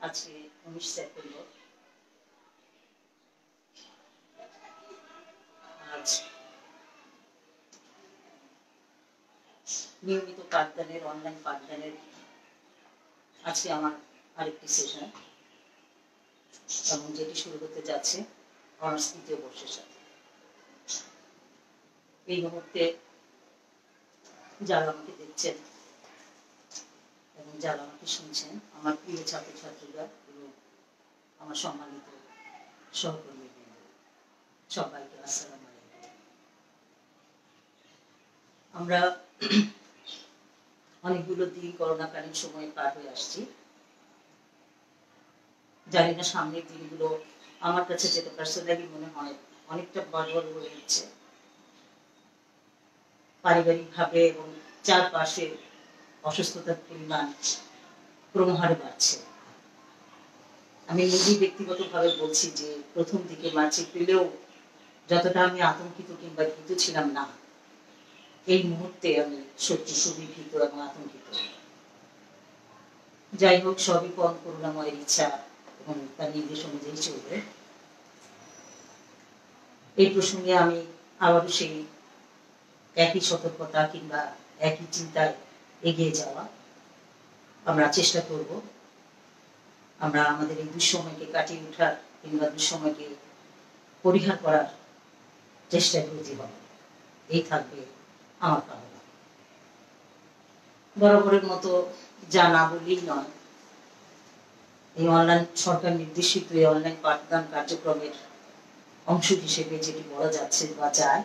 আজকে 19 সেপ্টেম্বর। আজ নিয়মিত পাঠদানের অনলাইন পাঠদানের আজকে আমার আরেকটি সেশন, এবং যেটি শুরু হতে যাচ্ছে অনার্স তৃতীয় বর্ষের সাথে। এই মুহূর্তে যারা আমাকে দেখছেন এবং যারা আমাকে শুনছেন, আমার প্রিয় ছাত্রছাত্রীরা এবং আমার সম্মানিত সহকর্মীবৃন্দ, সবাইকে আসসালামু আলাইকুম। আমরা অনেকগুলো দিন করোনাকালীন সময়ে পার হয়ে আসছি। জানি না সামনের দিনগুলো, আমার কাছে যেটা পার্সোনালি মনে হয়, অনেকটা বড় হয়ে যাচ্ছে পারিবারিকভাবে, এবং চারপাশে অসুস্থতার পরিমাণ ক্রমহারে বাড়ছে। আমি নিজেই ব্যক্তিগতভাবে বলছি যে প্রথম দিকে মার্চ এপ্রিলেও যতটা আমি আতঙ্কিত কিংবা ভীত ছিলাম না, এই মুহূর্তে আমি সত্যি খুবই ভীত এবং আতঙ্কিত। যাই হোক, সবই পরম করুণাময়ের ইচ্ছা এবং তার নির্দেশ অনুযায়ী চলবে। এই প্রসঙ্গে আমি আবারও সেই একই সতর্কতা কিংবা একই চিন্তায় এগিয়ে যাওয়া আমরা চেষ্টা করব। আমরা আমাদের এই দুঃসময়কে কাটিয়ে ওঠার কিংবা দুঃসময়কে পরিহার করার চেষ্টায় ব্রতী হব, এই থাকবে আমার কামনা। বরাবরের মতো যা না বললেই নয়, এই অনলাইন সরকার নির্দেশিত এই অনলাইন পাঠদান কার্যক্রমের অংশ হিসেবে যেটি বলা যাচ্ছে বা যায়,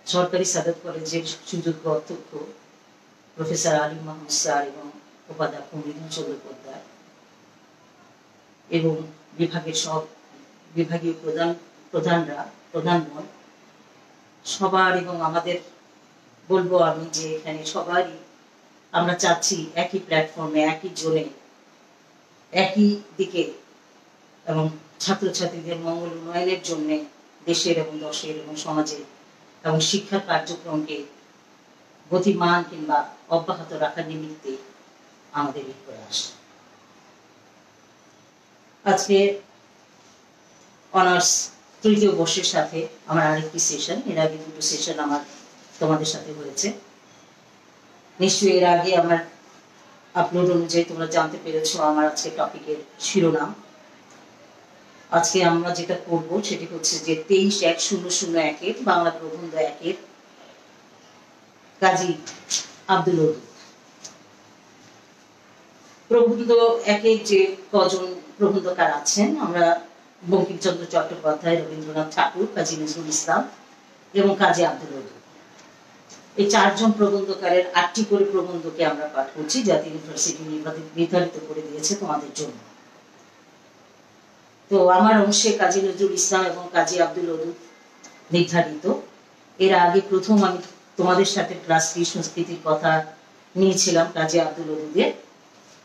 সরকারি সাদত কলেজের সুযোগ্য অধ্যক্ষ প্রফেসর আলী মাহমুদ স্যার এবং উপাধ্যক্ষ মৃদুল চট্টোপাধ্যায় এবং বিভাগের সব বিভাগীয় প্রধানগণ সবার, এবং আমাদের বলবো আমি যে এখানে সবারই আমরা চাচ্ছি একই প্ল্যাটফর্মে, একই জোনে, একই দিকে, এবং ছাত্রছাত্রীদের মঙ্গল উন্নয়নের জন্য দেশের এবং দশের এবং সমাজের এবং শিক্ষার কার্যক্রমকে গতিমান কিংবা অব্যাহত রাখার নিমিত্তে আমাদের এই প্রয়াস। আজকে অনার্স তৃতীয় বর্ষের সাথে আমার আরেকটি সেশন, এর আগে দুটো সেশন আমার তোমাদের সাথে হয়েছে। নিশ্চয়ই এর আগে আমার আপলোড অনুযায়ী তোমরা জানতে পেরেছো আমার আজকে টপিকের শিরোনাম। আজকে আমরা যেটা করব সেটি হচ্ছে যে 23/1/001 বাংলা প্রবন্ধ 1 কাজী আব্দুল ওদুদ। প্রবন্ধ 1 যে কজন প্রবন্ধকার আছেন, আমরা বঙ্কিমচন্দ্র চট্টোপাধ্যায়, রবীন্দ্রনাথ ঠাকুর, কাজী নজরুল ইসলাম এবং কাজী আব্দুল ওদুদ। এই 4 জন প্রবন্ধকারের 8টি করে প্রবন্ধকে আমরা পাঠ করছি, জাতীয় ইউনিভার্সিটি নির্ধারিত করে দিয়েছে তোমাদের জন্য। তো আমার অংশে কাজী নজরুল ইসলাম এবং কাজী আব্দুল ওদুদ নির্ধারিত। এর আগে প্রথম আমি তোমাদের সাথে ক্লাস 3 সংস্কৃতির কথা নিয়েছিলাম কাজী আব্দুল ওদুদের,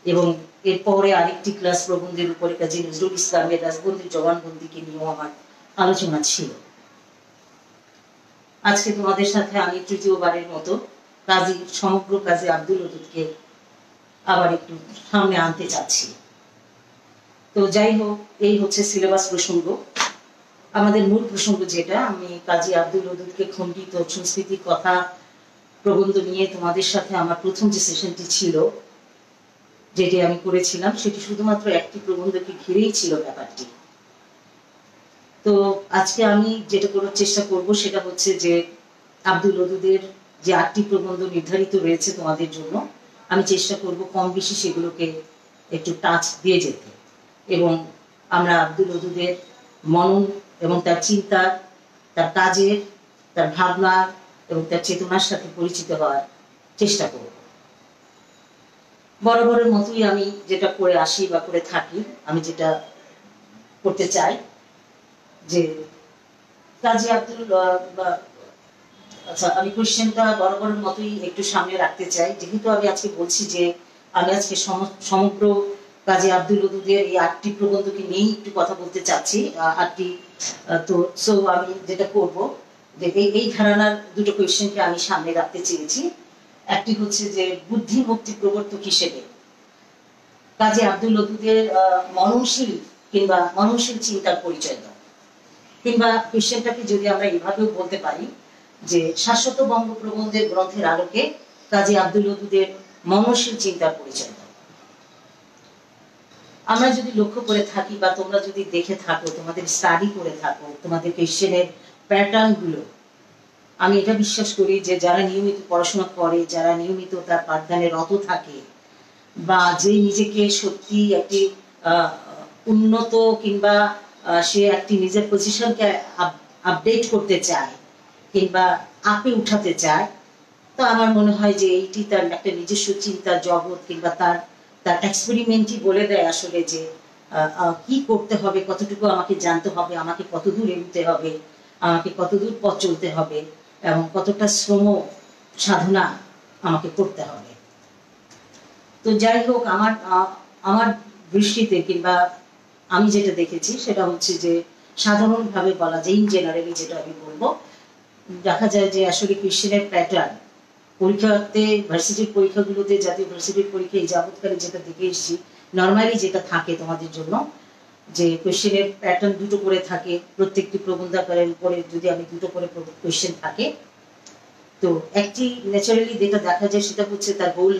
এবং এরপরে আরেকটি ক্লাস প্রবন্ধের উপরে কাজী নজরুল ইসলামের রাজবন্দির জবানবন্দিকে নিয়েও আমার আলোচনা ছিল। আজকে তোমাদের সাথে আমি তৃতীয়বারের মতো সমগ্র কাজী আব্দুল ওদুদকে আবার একটু সামনে আনতে চাচ্ছি। তো যাই হোক, এই হচ্ছে সিলেবাস প্রসঙ্গ। আমাদের মূল প্রসঙ্গ যেটা, আমি কাজী আব্দুল ওদুদকে খণ্ডিত সংস্কৃতির কথা প্রবন্ধ নিয়ে তোমাদের সাথে আমার প্রথম যে সেশনটি ছিল, যেটি আমি করেছিলাম, সেটি শুধুমাত্র একটি প্রবন্ধকে ঘিরেই ছিল ব্যাপারটি। তো আজকে আমি যেটা করার চেষ্টা করব সেটা হচ্ছে যে আব্দুল ওদুদের যে 8টি প্রবন্ধ নির্ধারিত রয়েছে তোমাদের জন্য, আমি চেষ্টা করব কম বেশি সেগুলোকে একটু টাচ দিয়ে যেতে, এবং আমরা আব্দুল ওদুদের মনন এবং তার চিন্তা, তার কাজের, তার ভাবনা এবং তার চেতনার সাথে পরিচিত হওয়ার চেষ্টা করব। বরাবরের মতোই আমি যেটা করে আসি বা করে থাকি, আমি যেটা করতে চাই যে কাজী আব্দুল, আচ্ছা আমি কোশ্চেনটা বরাবরের মতোই একটু সামনে রাখতে চাই, যেহেতু আমি আজকে বলছি যে আমি আজকে সমগ্র কাজী আব্দুল ওদুদের এই 8টি প্রবন্ধকে নিয়েই একটু কথা বলতে চাচ্ছি। 8টি, তো সো আমি যেটা করব যে এই ধারণার দুটো কোয়েশ্চেনকে আমি সামনে রাখতে চেয়েছি। একটি হচ্ছে যে বুদ্ধি মুক্তি প্রবর্তক হিসেবে কাজী আব্দুল ওদুদের মননশীল কিংবা মননশীল চিন্তার পরিচয় দাও, কিংবা কোয়েশ্চেনটাকে যদি আমরা এভাবেও বলতে পারি যে শাশ্বত বঙ্গ প্রবন্ধের গ্রন্থের আলোকে কাজী আব্দুল ওদুদের মননশীল চিন্তার পরিচয় দাও। আমরা যদি লক্ষ্য করে থাকি বা তোমরা যদি দেখে থাকো, তোমাদের স্টাডি করে থাকো তোমাদের কোয়েশ্চেনের প্যাটার্ন গুলো, আমি এটা বিশ্বাস করি যে যারা নিয়মিত পড়াশোনা করে, যারা নিয়মিত তার পাঠদানে রত থাকে, বা যে নিজেকে সত্যি একটি উন্নত কিংবা সে একটি নিজের পজিশনকে আপডেট করতে চায় কিংবা আপে উঠাতে চায়, তো আমার মনে হয় যে এইটি তার একটা নিজস্ব চিন্তার জগৎ কিংবা তার তার এক্সপেরিমেন্টই বলে দেয় আসলে যে কি করতে হবে, কতটুকু আমাকে জানতে হবে, আমাকে কতদূর এগোতে হবে, আমাকে কতদূর পথ চলতে হবে এবং কতটা শ্রম সাধনা আমাকে করতে হবে। তো যাই হোক, আমার দৃষ্টিতে কিংবা আমি যেটা দেখেছি সেটা হচ্ছে যে সাধারণভাবে বলা যায়, ইন জেনারেলি যেটা আমি বলবো, দেখা যায় যে আসলে কোয়েশ্চেনের প্যাটার্ন পরীক্ষাতে, ভার্সিটির পরীক্ষাগুলোতে, জাতীয় ভার্সিটির পরীক্ষা এই যাবৎকালে যেটা দেখে এসেছি, নর্মালি যেটা থাকে তোমাদের জন্য, যে কোয়েশ্চেনের প্যাটার্ন দুটো করে থাকে, প্রত্যেকটি প্রবন্ধাকারের উপরে যদি আমি দুটো করে কোয়েশ্চেন থাকে, তো একটি ন্যাচারালি যেটা দেখা যায় সেটা হচ্ছে তার হোল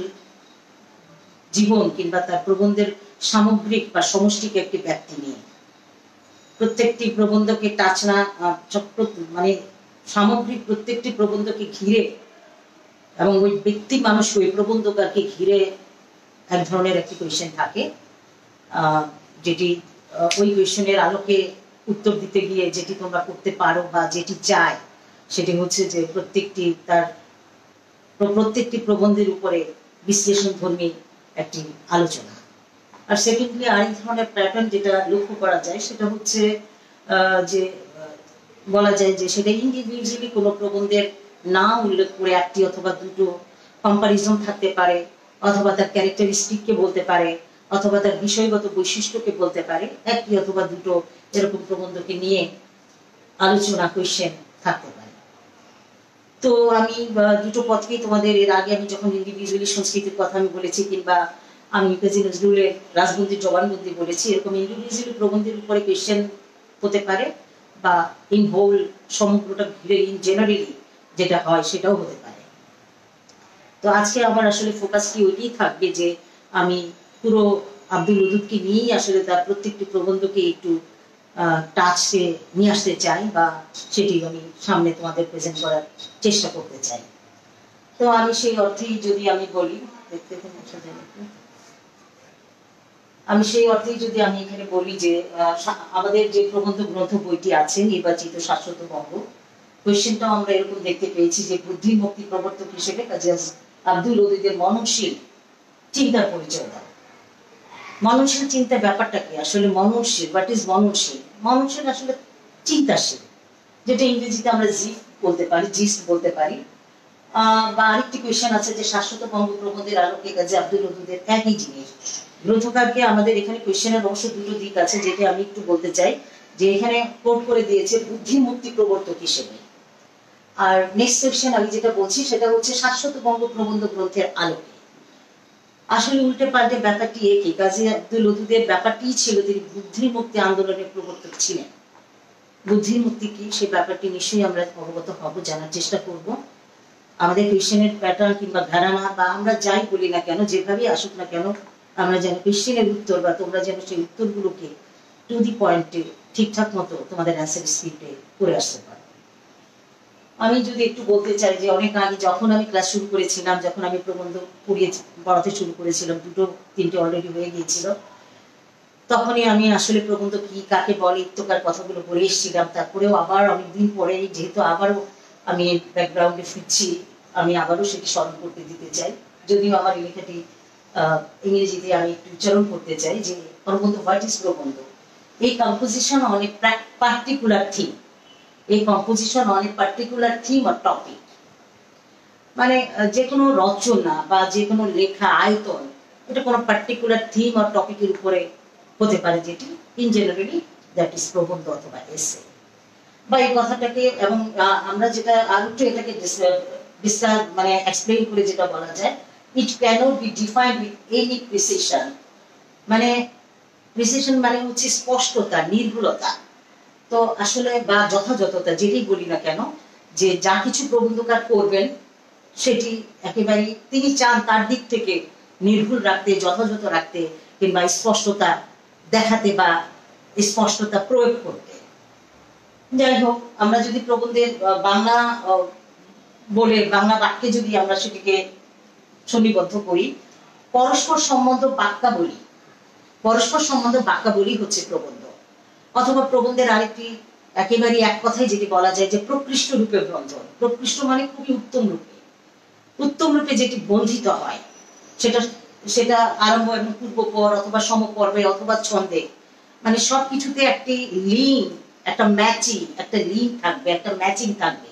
জীবন কিংবা তার প্রবন্ধের সামগ্রিক বা সমষ্টিক একটি ব্যক্তি নিয়ে, প্রত্যেকটি প্রবন্ধকে টাচ না, মানে সামগ্রিক প্রত্যেকটি প্রবন্ধকে ঘিরে এবং ওই ব্যক্তি মানুষ, ওই প্রবন্ধকারকে ঘিরে এক ধরনের একটি কোয়েশ্চেন থাকে, যেটি ওই কোয়েশ্চেনের আলোকে উত্তর দিতে গিয়ে যেটি তোমরা করতে পারো বা যেটি চায় সেটি হচ্ছে যে প্রত্যেকটি প্রবন্ধের উপরে বিশ্লেষণধর্মী একটি আলোচনা। আর সেকেন্ডলি আরেক ধরনের প্যাটার্ন যেটা লক্ষ্য করা যায় সেটা হচ্ছে যে বলা যায় যে সেটা ইন্ডিভিজুয়ালি কোনো প্রবন্ধের নাম উল্লেখ করে একটি অথবা দুটো কম্পারিজন থাকতে পারে, অথবা তার ক্যারেক্টারিস্টিককে বলতে পারে, অথবা তার বিষয়গত বৈশিষ্ট্যকে বলতে পারে, একটি অথবা দুটো এরকম প্রবন্ধকে নিয়ে আলোচনা, কোয়েশ্চেন থাকতে পারে। তো আমি দুটো পথকেই তোমাদের, এর আগে আমি যখন ইন্ডিভিজুয়ালি সংস্কৃতির কথা আমি বলেছি কিংবা আমি কাজী নজরুলের রাজবন্দির জবানবন্দি বলেছি, এরকম ইন্ডিভিজুয়ালি প্রবন্ধের উপরে কোয়েশ্চেন হতে পারে বা ইন হোল সমগ্রটা ঘিরে ইন জেনারেলি যেটা হয় সেটাও হতে পারে। তো আজকে আমার আসলে ফোকাস কি ওইটাই থাকবে যে আমি পুরো আব্দুল ওদুদকে নিয়েই আসলে তার প্রত্যেকটি প্রবন্ধকে একটু টাচে নিয়ে আসতে চাই বা সেটি আমি সামনে তোমাদের প্রেজেন্ট করার চেষ্টা করতে চাই। তো আমি সেই অর্থেই যদি আমি বলি, এখানে বলি যে আমাদের যে প্রবন্ধ গ্রন্থ বইটি আছে নির্বাচিত শাশ্বত বঙ্গ, কোয়েশ্চেনটাও আমরা এরকম দেখতে পেয়েছি যে বুদ্ধির মুক্তি প্রবর্তক হিসেবে কাজী আব্দুল ওদুদের মননশীল চিন্তার পরিচয় দাও। মননশীল চিন্তা ব্যাপারটা কি আসলে? মননশীল, হোয়াট ইজ মননশীল? মননশীল আসলে চিন্তাশীল, যেটা ইংরেজিতে আমরা জিস্ট বলতে পারি। বা আরেকটি কোয়েশ্চেন আছে যে শাশ্বত বঙ্গ প্রবন্ধের আলোকে কাজী আব্দুল ওদুদের একই জিনিস। গ্রন্থকারকে আমাদের এখানে কোয়েশ্চেনের অবশ্য দুটো দিক আছে, যেটা আমি একটু বলতে চাই, যে এখানে কোট করে দিয়েছে বুদ্ধি মুক্তি প্রবর্তক হিসেবে, আর নেক্সট সেকশন আমি যেটা বলছি সেটা হচ্ছে শাশ্বত বঙ্গ প্রবন্ধ গ্রন্থের আলোকে। আসলে উল্টে পাল্টে ব্যাপারটি একই। কাজী আব্দুল ওদুদের ব্যাপারটি ছিল তিনি বুদ্ধির মুক্তি আন্দোলনের প্রবর্তক ছিলেন। বুদ্ধির মুক্তি কি সেই ব্যাপারটি নিশ্চয়ই আমরা অবগত হব, জানার চেষ্টা করব। আমাদের কোয়েশ্চেনের প্যাটার্ন কিংবা ঘরানা বা আমরা যাই বলি না কেন, যেভাবেই আসুক না কেন, আমরা যেন কোয়েশ্চেনের উত্তর বা তোমরা যেন সেই উত্তরগুলোকে টু দি পয়েন্টে ঠিকঠাক মতো তোমাদের অ্যান্সার স্ক্রিপ্টে করে আসতে পারো। আমি যদি একটু বলতে চাই যে অনেক আগে যখন আমি ক্লাস শুরু করেছিলাম, যখন আমি প্রবন্ধ পড়াতে শুরু করেছিলাম, দুটো তিনটে অলরেডি হয়ে গিয়েছিল, তখনই আমি আসলে প্রবন্ধ কি, কাকে বলে, ইত্যকার কথাগুলো বলে এসেছিলাম। তারপরেও আবার অনেকদিন পরে যেহেতু আবারও আমি ব্যাকগ্রাউন্ডে ফিরছি, আমি আবারও সেটি স্মরণ করতে দিতে চাই, যদিও আমার এই লেখাটি ইংরেজিতে আমি একটু উচ্চারণ করতে চাই যে প্রবন্ধ, হোয়াট ইজ প্রবন্ধ? এই কম্পোজিশন অনেক পার্টিকুলার থিম, এই কম্পোজিশন অনেক পার্টিকুলার থিম আর টপিক, মানে যে কোনো রচনা বা যে কোনো লেখা আয়তন, এটা কোনো পার্টিকুলার থিম আর টপিকের উপরে হতে পারে, যেটি ইন জেনারেলি দ্যাট ইজ প্রবন্ধ অথবা এসে। বা এই কথাটাকে, এবং আমরা যেটা আর একটু এটাকে মানে এক্সপ্লেইন করে যেটা বলা যায়, it cannot be defined with any precision মানে প্রিসিশন মানে হচ্ছে স্পষ্টতা, নির্ভুলতা। তো আসলে বা যথাযথতা, যেটাই বলি না কেন, যে যা কিছু প্রবন্ধকার করবেন সেটি একেবারে তিনি চান তার দিক থেকে নির্ভুল রাখতে, যথাযথ রাখতে, কিংবা স্পষ্টতা দেখাতে বা স্পষ্টতা প্রয়োগ করতে। যাই হোক, আমরা যদি প্রবন্ধের বাংলা বলে বাংলা বাক্যে যদি আমরা সেটিকে শ্রেণীবদ্ধ করি, পরস্পর সম্বন্ধ বাক্যাবলী, পরস্পর সম্বন্ধ বাক্যাবলী হচ্ছে প্রবন্ধ। অথবা প্রবন্ধের আরেকটি একেবারে এক কথায় যেটি বলা যায় যে প্রকৃষ্ট রূপে বন্ধন। প্রকৃষ্ট মানে খুবই উত্তম রূপে, উত্তম রূপে যেটি বন্ধিত হয়, সেটা সেটা আরম্ভ এবং পূর্বপর অথবা সমপর্বে অথবা ছন্দে, মানে সবকিছুতে একটি লিঙ্ক, একটা ম্যাচিং, একটা লিঙ্ক থাকবে, একটা ম্যাচিং থাকবে।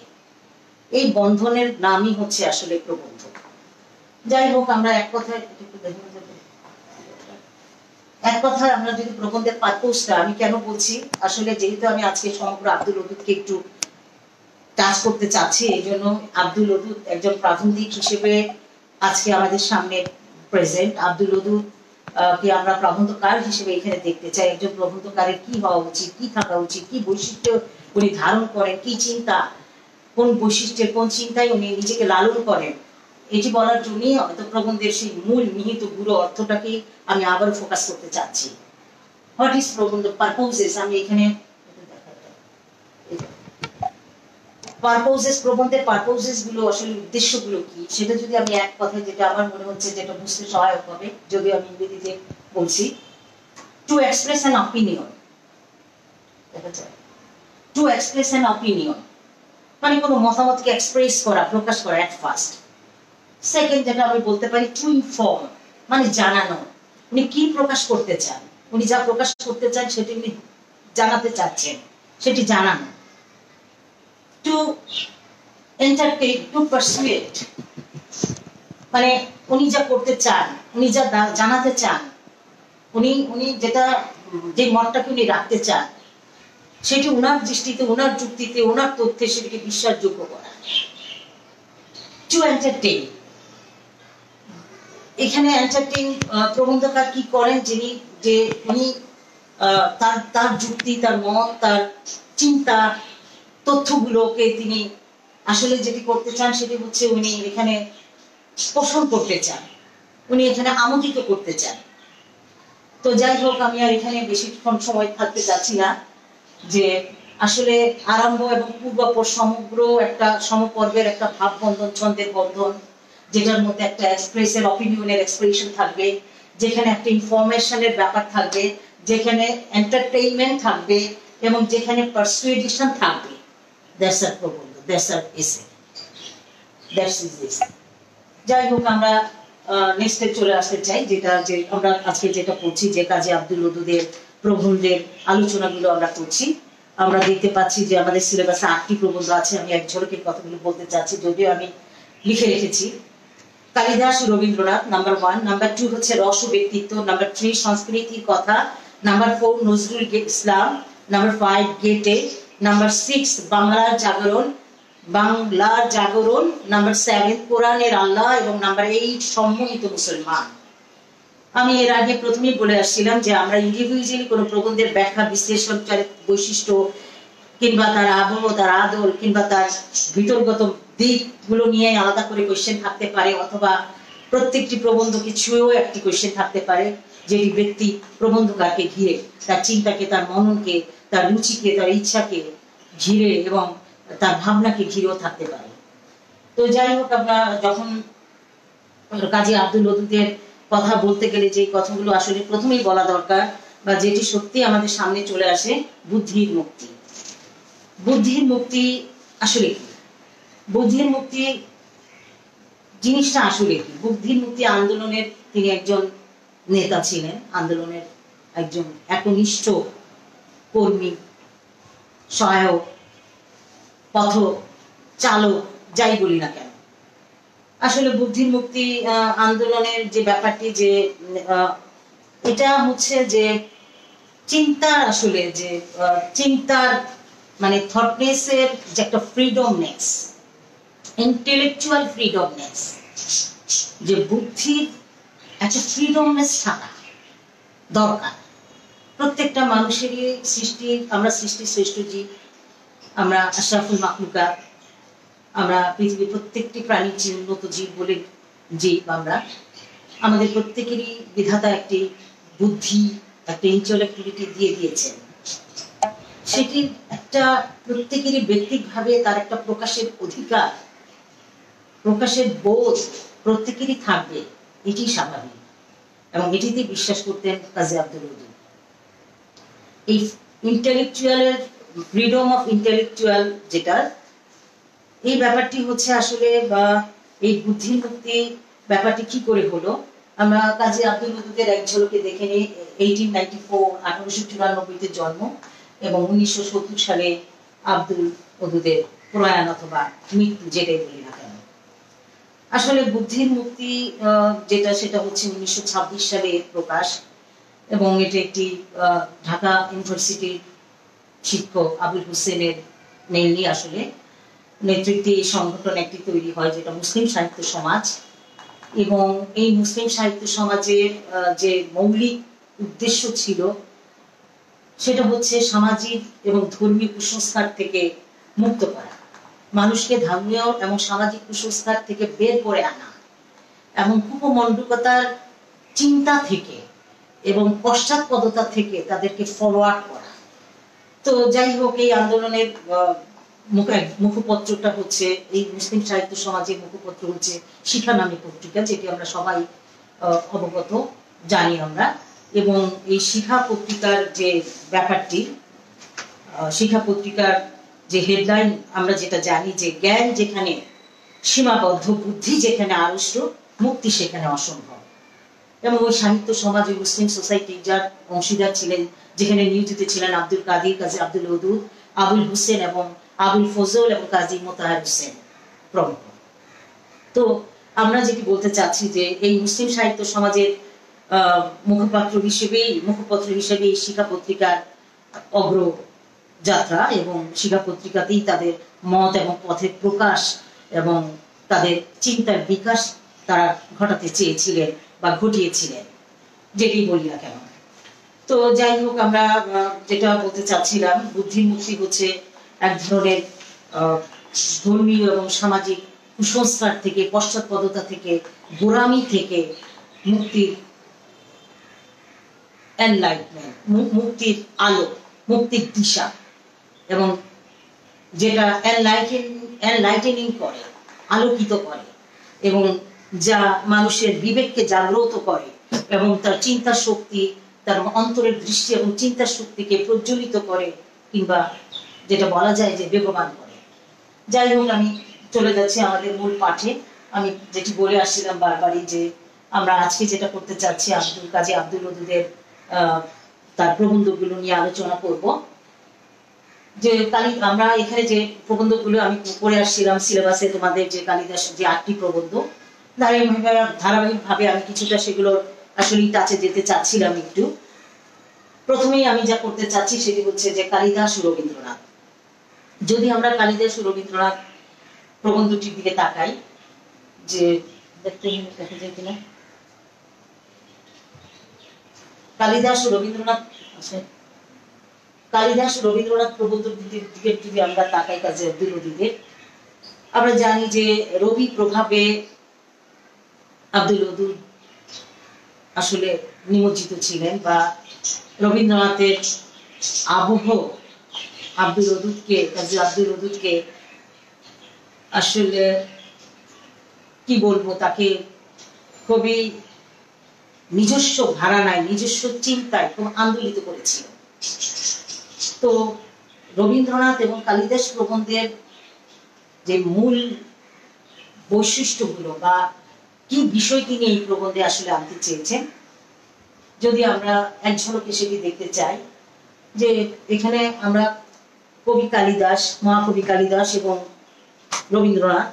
এই বন্ধনের নামই হচ্ছে আসলে প্রবন্ধ। যাই হোক, আমরা এক কথায় আমরা যদি প্রবন্ধের পারপোজটা, আমি কেন বলছি, আসলে যেহেতু আমি আজকে সমগ্র আব্দুল ওদুদকে একটু টাচ করতে চাচ্ছি, এই জন্য আব্দুল ওদুদ একজন প্রাবন্ধিক হিসেবে আজকে আমাদের সামনে প্রেজেন্ট। আব্দুল ওদুদ কে আমরা প্রবন্ধকার হিসেবে এখানে দেখতে চাই। একজন প্রবন্ধকারের কি হওয়া উচিত, কি থাকা উচিত, কি বৈশিষ্ট্য উনি ধারণ করেন, কি চিন্তা, কোন বৈশিষ্ট্যের কোন চিন্তায় উনি নিজেকে লালন করেন, এটি বলার জন্যই হয়তো প্রবন্ধের সেই মূল নিহিত গুরু অর্থটাকে আমি আবার ফোকাস করতে চাচ্ছি। হোয়াট ইজ প্রবন্ধ পারপোজেস, আমি এখানে পারপোজেস, প্রবন্ধের পারপোজেস গুলো আসলে উদ্দেশ্যগুলো কি, সেটা যদি আমি এক কথায়, যেটা আমার মনে হচ্ছে যেটা বুঝতে সহায়ক হবে, যদিও আমি ইংরেজিতে বলছি, টু এক্সপ্রেস অ্যান অপিনিয়ন। দেখা যায় টু এক্সপ্রেস অ্যান অপিনিয়ন মানে কোনো মতামতকে এক্সপ্রেস করা, প্রকাশ করা এট ফার্স্ট। সেকেন্ড যেটা আমি বলতে পারি, টু ইনফর্ম মানে জানানো। উনি কি প্রকাশ করতে চান, উনি যা প্রকাশ করতে চান সেটি উনি জানাতে চাচ্ছেন, সেটি জানানো। টু এন্টারটেইন, টু পারসুয়েট মানে উনি যা করতে চান, উনি যা জানাতে চান, উনি যেটা, যে মতটাকে উনি রাখতে চান, সেটি ওনার দৃষ্টিতে, ওনার যুক্তিতে, ওনার তথ্যে সেটিকে বিশ্বাসযোগ্য করা। টু এন্টারটেইন, এখানে এন্টারটেইন প্রবন্ধকার কি করেন, যিনি যে উনি তার যুক্তি, তার মত, তার চিন্তা, তথ্যগুলোকে তিনি আসলে যেটি করতে চান সেটি হচ্ছে উনি এখানে পোষণ করতে চান, উনি এখানে আমোদিত করতে চান। তো যাই হোক, আমি আর এখানে বেশিক্ষণ সময় থাকতে চাচ্ছি না, যে আসলে আরম্ভ এবং পূর্বাপর সমগ্র একটা সমপর্বের একটা ভাববন্ধন, ছন্দের বন্ধন, যেটার মধ্যে একটা এক্সপ্রেসের অপিনিয়নের এক্সপ্রেশন থাকবে, যেখানে একটা ইনফরমেশনের ব্যাপার থাকবে, যেখানে এন্টারটেইনমেন্ট থাকবে এবং যেখানে পারসুয়েশন থাকবে। দ্যাটস আর প্রবন্ধ, দ্যাটস আর এসে, দ্যাটস ইজ এসে। যাই হোক, আমরা নেক্সটে চলে আসতে চাই, যেটা যে আমরা আজকে যেটা পড়ছি, যে কাজী আব্দুল ওদুদের প্রবন্ধের আলোচনাগুলো আমরা করছি। আমরা দেখতে পাচ্ছি যে আমাদের সিলেবাসে 8টি প্রবন্ধ আছে। আমি এক ঝলকের কথাগুলো বলতে চাচ্ছি, যদিও আমি লিখে রেখেছি। কালিদাস রবীন্দ্রনাথ নাম্বার 1, নাম্বার 2 হচ্ছে রস ও ব্যক্তিত্ব, নাম্বার 3 সংস্কৃতির কথা, নাম্বার 4 নজরুল ইসলাম, নাম্বার 5 গেটে, নাম্বার 6 বাংলার জাগরণ, নাম্বার 7 কোরআনের আল্লাহ এবং নাম্বার 8 সম্মোহিত মুসলমান। আমি এর আগে প্রথমেই বলে আসছিলাম যে আমরা ইন্ডিভিজুয়ালি কোনো প্রবন্ধের ব্যাখ্যা, বিশ্লেষণ, বৈশিষ্ট্য, কিংবা তার আবহ, তার আদল, কিংবা তার ভিতরগত দিকগুলো নিয়ে আলাদা করে কোয়েশ্চেন থাকতে পারে, অথবা প্রত্যেকটি প্রবন্ধকে ছুঁয়েও একটি কোয়েশ্চেন থাকতে পারে, যেটি ব্যক্তি প্রবন্ধকারকে ঘিরে, তার চিন্তাকে, তার মননকে, তার রুচিকে, তার ইচ্ছাকে ঘিরে এবং তার ভাবনাকে ঘিরেও থাকতে পারে। তো যাই হোক, আমরা যখন কাজী আব্দুল ওদুদের কথা বলতে গেলে যে কথাগুলো আসলে প্রথমেই বলা দরকার, বা যেটি সত্যি আমাদের সামনে চলে আসে, বুদ্ধির মুক্তি। বুদ্ধির মুক্তি আসলে কি? বুদ্ধির মুক্তি জিনিসটা আসলে কি? বুদ্ধির মুক্তি আন্দোলনের তিনি একজন নেতা ছিলেন, আন্দোলনের একজন একনিষ্ঠ কর্মী, সহায়ক, পথ চালক, যাই বলি না কেন। আসলে বুদ্ধির মুক্তি আন্দোলনের যে ব্যাপারটি, যে এটা হচ্ছে যে চিন্তা, আসলে যে চিন্তার মানে থটনেসের যে একটা ফ্রিডমনেস, ইন্টেলেকচুয়াল ফ্রিডমনেস, যে বুদ্ধির একটা ফ্রিডমনেস থাকা, দরকার। প্রত্যেকটা মানুষেরই সৃষ্টি, আমরা সৃষ্টি শ্রেষ্ঠ জীব, আমরা আশরাফুল মাখলুকাত, আমরা পৃথিবীর প্রত্যেকটি প্রাণীর যে উন্নত জীব বলে জীব আমরা, আমাদের প্রত্যেকেরই বিধাতা একটি বুদ্ধি, একটা ইন্টেলেক্টিভিটি দিয়ে দিয়েছেন। সেটির একটা প্রত্যেকেরই ব্যক্তিগতভাবে তার একটা প্রকাশের অধিকার, প্রকাশের বোধ প্রত্যেকেরই থাকবে, এটি স্বাভাবিক, এবং এটিতে বিশ্বাস করতেন কাজী আব্দুল ওদুদ। এই ইন্টেলেকচুয়ালের ফ্রিডম অফ ইন্টেলেকচুয়াল যেটা, এই ব্যাপারটি হচ্ছে আসলে বা এই বুদ্ধির মুক্তি ব্যাপারটি কি করে হলো, আমরা কাজী আব্দুল ওদুদের এক ঝলকে দেখে নিই। 1894 জন্ম এবং 1970 সালে আব্দুল ওদুদের প্রয়াণ অথবা মৃত্যু, যেটাই বলি না কেন। আসলে বুদ্ধির মুক্তি যেটা, সেটা হচ্ছে 1926 সালে প্রকাশ, এবং এটা একটি ঢাকা ইউনিভার্সিটির শিক্ষক আবুল হোসেনের মেইনলি আসলে নেতৃত্বে এই সংগঠন একটি তৈরি হয়, যেটা মুসলিম সাহিত্য সমাজ। এবং এই মুসলিম সাহিত্য সমাজের যে মৌলিক উদ্দেশ্য ছিল, সেটা হচ্ছে সামাজিক এবং ধর্মীয় কুসংস্কার থেকে মুক্ত করা, মানুষকে ধর্মীয় এবং সামাজিক কুসংস্কার থেকে বের করে আনা, এবং কুপমণ্ডুকতার চিন্তা থেকে এবং পশ্চাৎপদতা থেকে তাদেরকে ফরওয়ার্ড করা। তো যাই হোক, এই আন্দোলনের মুখপত্রটা হচ্ছে, এই মুসলিম সাহিত্য সমাজের মুখপত্র হচ্ছে শিখা নামে পত্রিকা, যেটি আমরা সবাই অবগত জানি আমরা। এবং এই শিখা পত্রিকার যে ব্যাপারটি, শিখা পত্রিকার যে হেডলাইন আমরা যেটা জানি, যে জ্ঞান যেখানে সীমাবদ্ধ, বুদ্ধি যেখানে আড়ষ্ট, মুক্তি সেখানে অসম্ভব। এবং ওই সাহিত্য সমাজ, মুসলিম সোসাইটি যার অংশীদার ছিলেন, যেখানে নিয়োজিত ছিলেন আব্দুল কাদির, কাজী আব্দুল ওদুদ, আবুল হোসেন এবং আবুল ফজল এবং কাজী মোতাহার হোসেন প্রমুখ। তো আমরা যেটি বলতে চাচ্ছি যে এই মুসলিম সাহিত্য সমাজের মুখপত্র হিসেবে এই শিখা পত্রিকার অগ্রযাত্রা, এবং শিখা পত্রিকাতেই তাদের মত এবং পথের প্রকাশ এবং তাদের চিন্তার বিকাশ তারা ঘটাতে চেয়েছিলেন বা ঘটিয়েছিলেন, যেটি বলি না কেন। তো যাই হোক, আমরা যেটা বলতে চাচ্ছিলাম, বুদ্ধির মুক্তি হচ্ছে এক ধরনের ধর্মীয় এবং সামাজিক কুসংস্কার থেকে, পশ্চাৎপদতা থেকে, গোড়ামি থেকে মুক্তির এনলাইটমেন্ট, মুক্তির আলো, মুক্তির দিশা, এবং যেটা এনলাইটেনিং করে, আলোকিত করে, এবং যা মানুষের বিবেককে জাগ্রত করে এবং তার চিন্তা শক্তি, তার অন্তরের দৃষ্টি এবং চিন্তা শক্তিকে প্রজ্বলিত করে, কিংবা যেটা বলা যায় যে বেগবান করে। যাই হোক, আমি চলে যাচ্ছি আমাদের মূল পাঠে। আমি যেটি বলে আসছিলাম বারবারই, যে আমরা আজকে যেটা করতে চাচ্ছি, কাজী আব্দুল ওদুদের তার প্রবন্ধগুলো নিয়ে আলোচনা করব। যে আমরা এখানে যে প্রবন্ধগুলো আমি পড়ে আসছিলাম সিলেবাসে, তোমাদের যে কালিদাস যে 8টি প্রবন্ধ, ধারাবাহিকভাবে আমি কিছুটা সেগুলোর আসলে টাচে যেতে চাচ্ছিলাম একটু। প্রথমেই আমি যা করতে চাচ্ছি সেটি হচ্ছে যে কালিদাস ও রবীন্দ্রনাথ। যদি আমরা কালিদাস ও রবীন্দ্রনাথ প্রবন্ধটির দিকে তাকাই, যে দেখতে দেখা যায় কিনা, কালিদাস ও রবীন্দ্রনাথ প্রবন্ধটির দিকে যদি আমরা তাকাই কাজী আব্দুল ওদুদের, আমরা জানি যে রবি প্রভাবে আব্দুল ওদুদ আসলে নিমজ্জিত ছিলেন, বা রবীন্দ্রনাথের আবহ কাজী আব্দুল ওদুদকে আসলে কি বলবো, তাকে খুবই নিজস্ব ধারণায়, নিজস্ব চিন্তায় খুব আন্দোলিত করেছিল। তো রবীন্দ্রনাথ এবং কালিদাস প্রবন্ধের যে মূল বৈশিষ্ট্যগুলো বা কি বিষয় তিনি এই প্রবন্ধে আসলে আনতে চেয়েছেন, যদি আমরা এক ঝলকে সেটি দেখতে চাই, যে এখানে আমরা মহাকবি কালিদাস এবং রবীন্দ্রনাথ,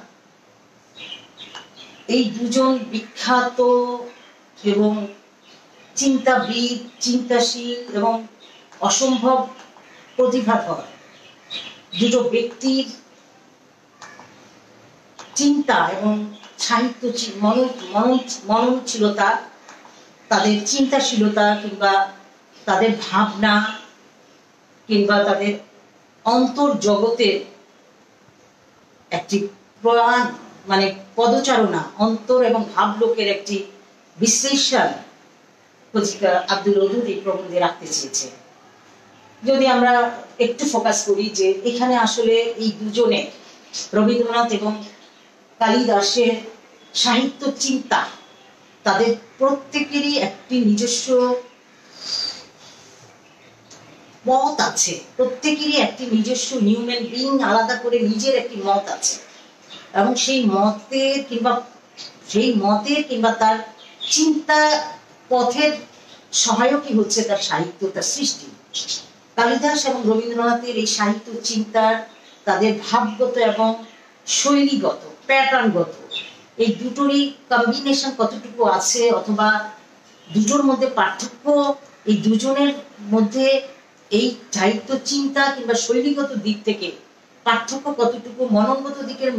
এই দুজন বিখ্যাত এবং চিন্তাবিদ, চিন্তাশীল এবং অসম্ভব প্রতিভাধর দুটো ব্যক্তির চিন্তা এবং সাহিত্য মননশীলতা তাদের চিন্তাশীলতা কিংবা তাদের ভাবনা কিংবা তাদের অন্তর্জগতের একটি প্রয়াণ মানে পদচারণা, অন্তর এবং ভাবলোকের একটি বিশ্লেষণ পত্রিকা আব্দুল ওদুদ এই প্রবন্ধে রাখতে চেয়েছে। যদি আমরা একটু ফোকাস করি যে এখানে আসলে এই দুজনে রবীন্দ্রনাথ এবং কালিদাসের সাহিত্য চিন্তা, তাদের প্রত্যেকেরই একটি নিজস্ব মত আছে, প্রত্যেকেরই একটি নিজস্ব হিউম্যান বিইং, আলাদা করে নিজের একটি মত আছে, এবং সেই মতের কিংবা তার চিন্তা পথের সহায়কই হচ্ছে তার সাহিত্য, তার সৃষ্টি। কালিদাস এবং রবীন্দ্রনাথের এই সাহিত্য চিন্তার তাদের ভাবগত এবং শৈলীগত প্যাটার্নগত এই দুটোরই কম্বিনেশন কতটুকু আছে, অথবা দুটোর মধ্যে পার্থক্য, এই দুজনের মধ্যে এই সাহিত্য চিন্তা কিংবা শৈলীগত দিক থেকে পার্থক্য কতটুকু, মননগত দিকের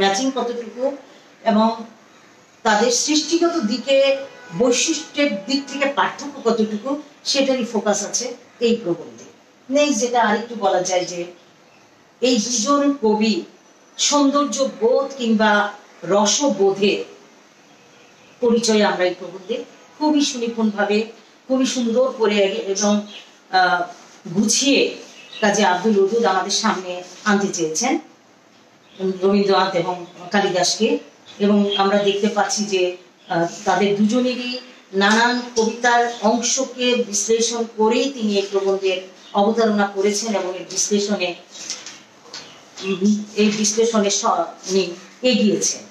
ম্যাচিং কতটুকু, এবং তাদের সৃষ্টিগত দিকে বৈশিষ্ট্যের দিক থেকে পার্থক্য কতটুকু, সেটারই ফোকাস আছে এই প্রবন্ধে। নেক্সট যেটা আরেকটু বলা যায় যে এই দুজন কবি সৌন্দর্য বোধ কিংবা রসবোধের পরিচয় আমরা এই প্রবন্ধে খুবই সুনিপুণভাবে, খুবই সুন্দর করে এবং গুছিয়ে কাজী আব্দুল ওদুদ আমাদের সামনে আনতে চেয়েছেন রবীন্দ্রনাথ এবং কালিদাসকে। এবং আমরা দেখতে পাচ্ছি যে তাদের দুজনেরই নানান কবিতার অংশকে বিশ্লেষণ করেই তিনি এই প্রবন্ধের অবতারণা করেছেন এবং এই বিশ্লেষণে এগিয়েছেন।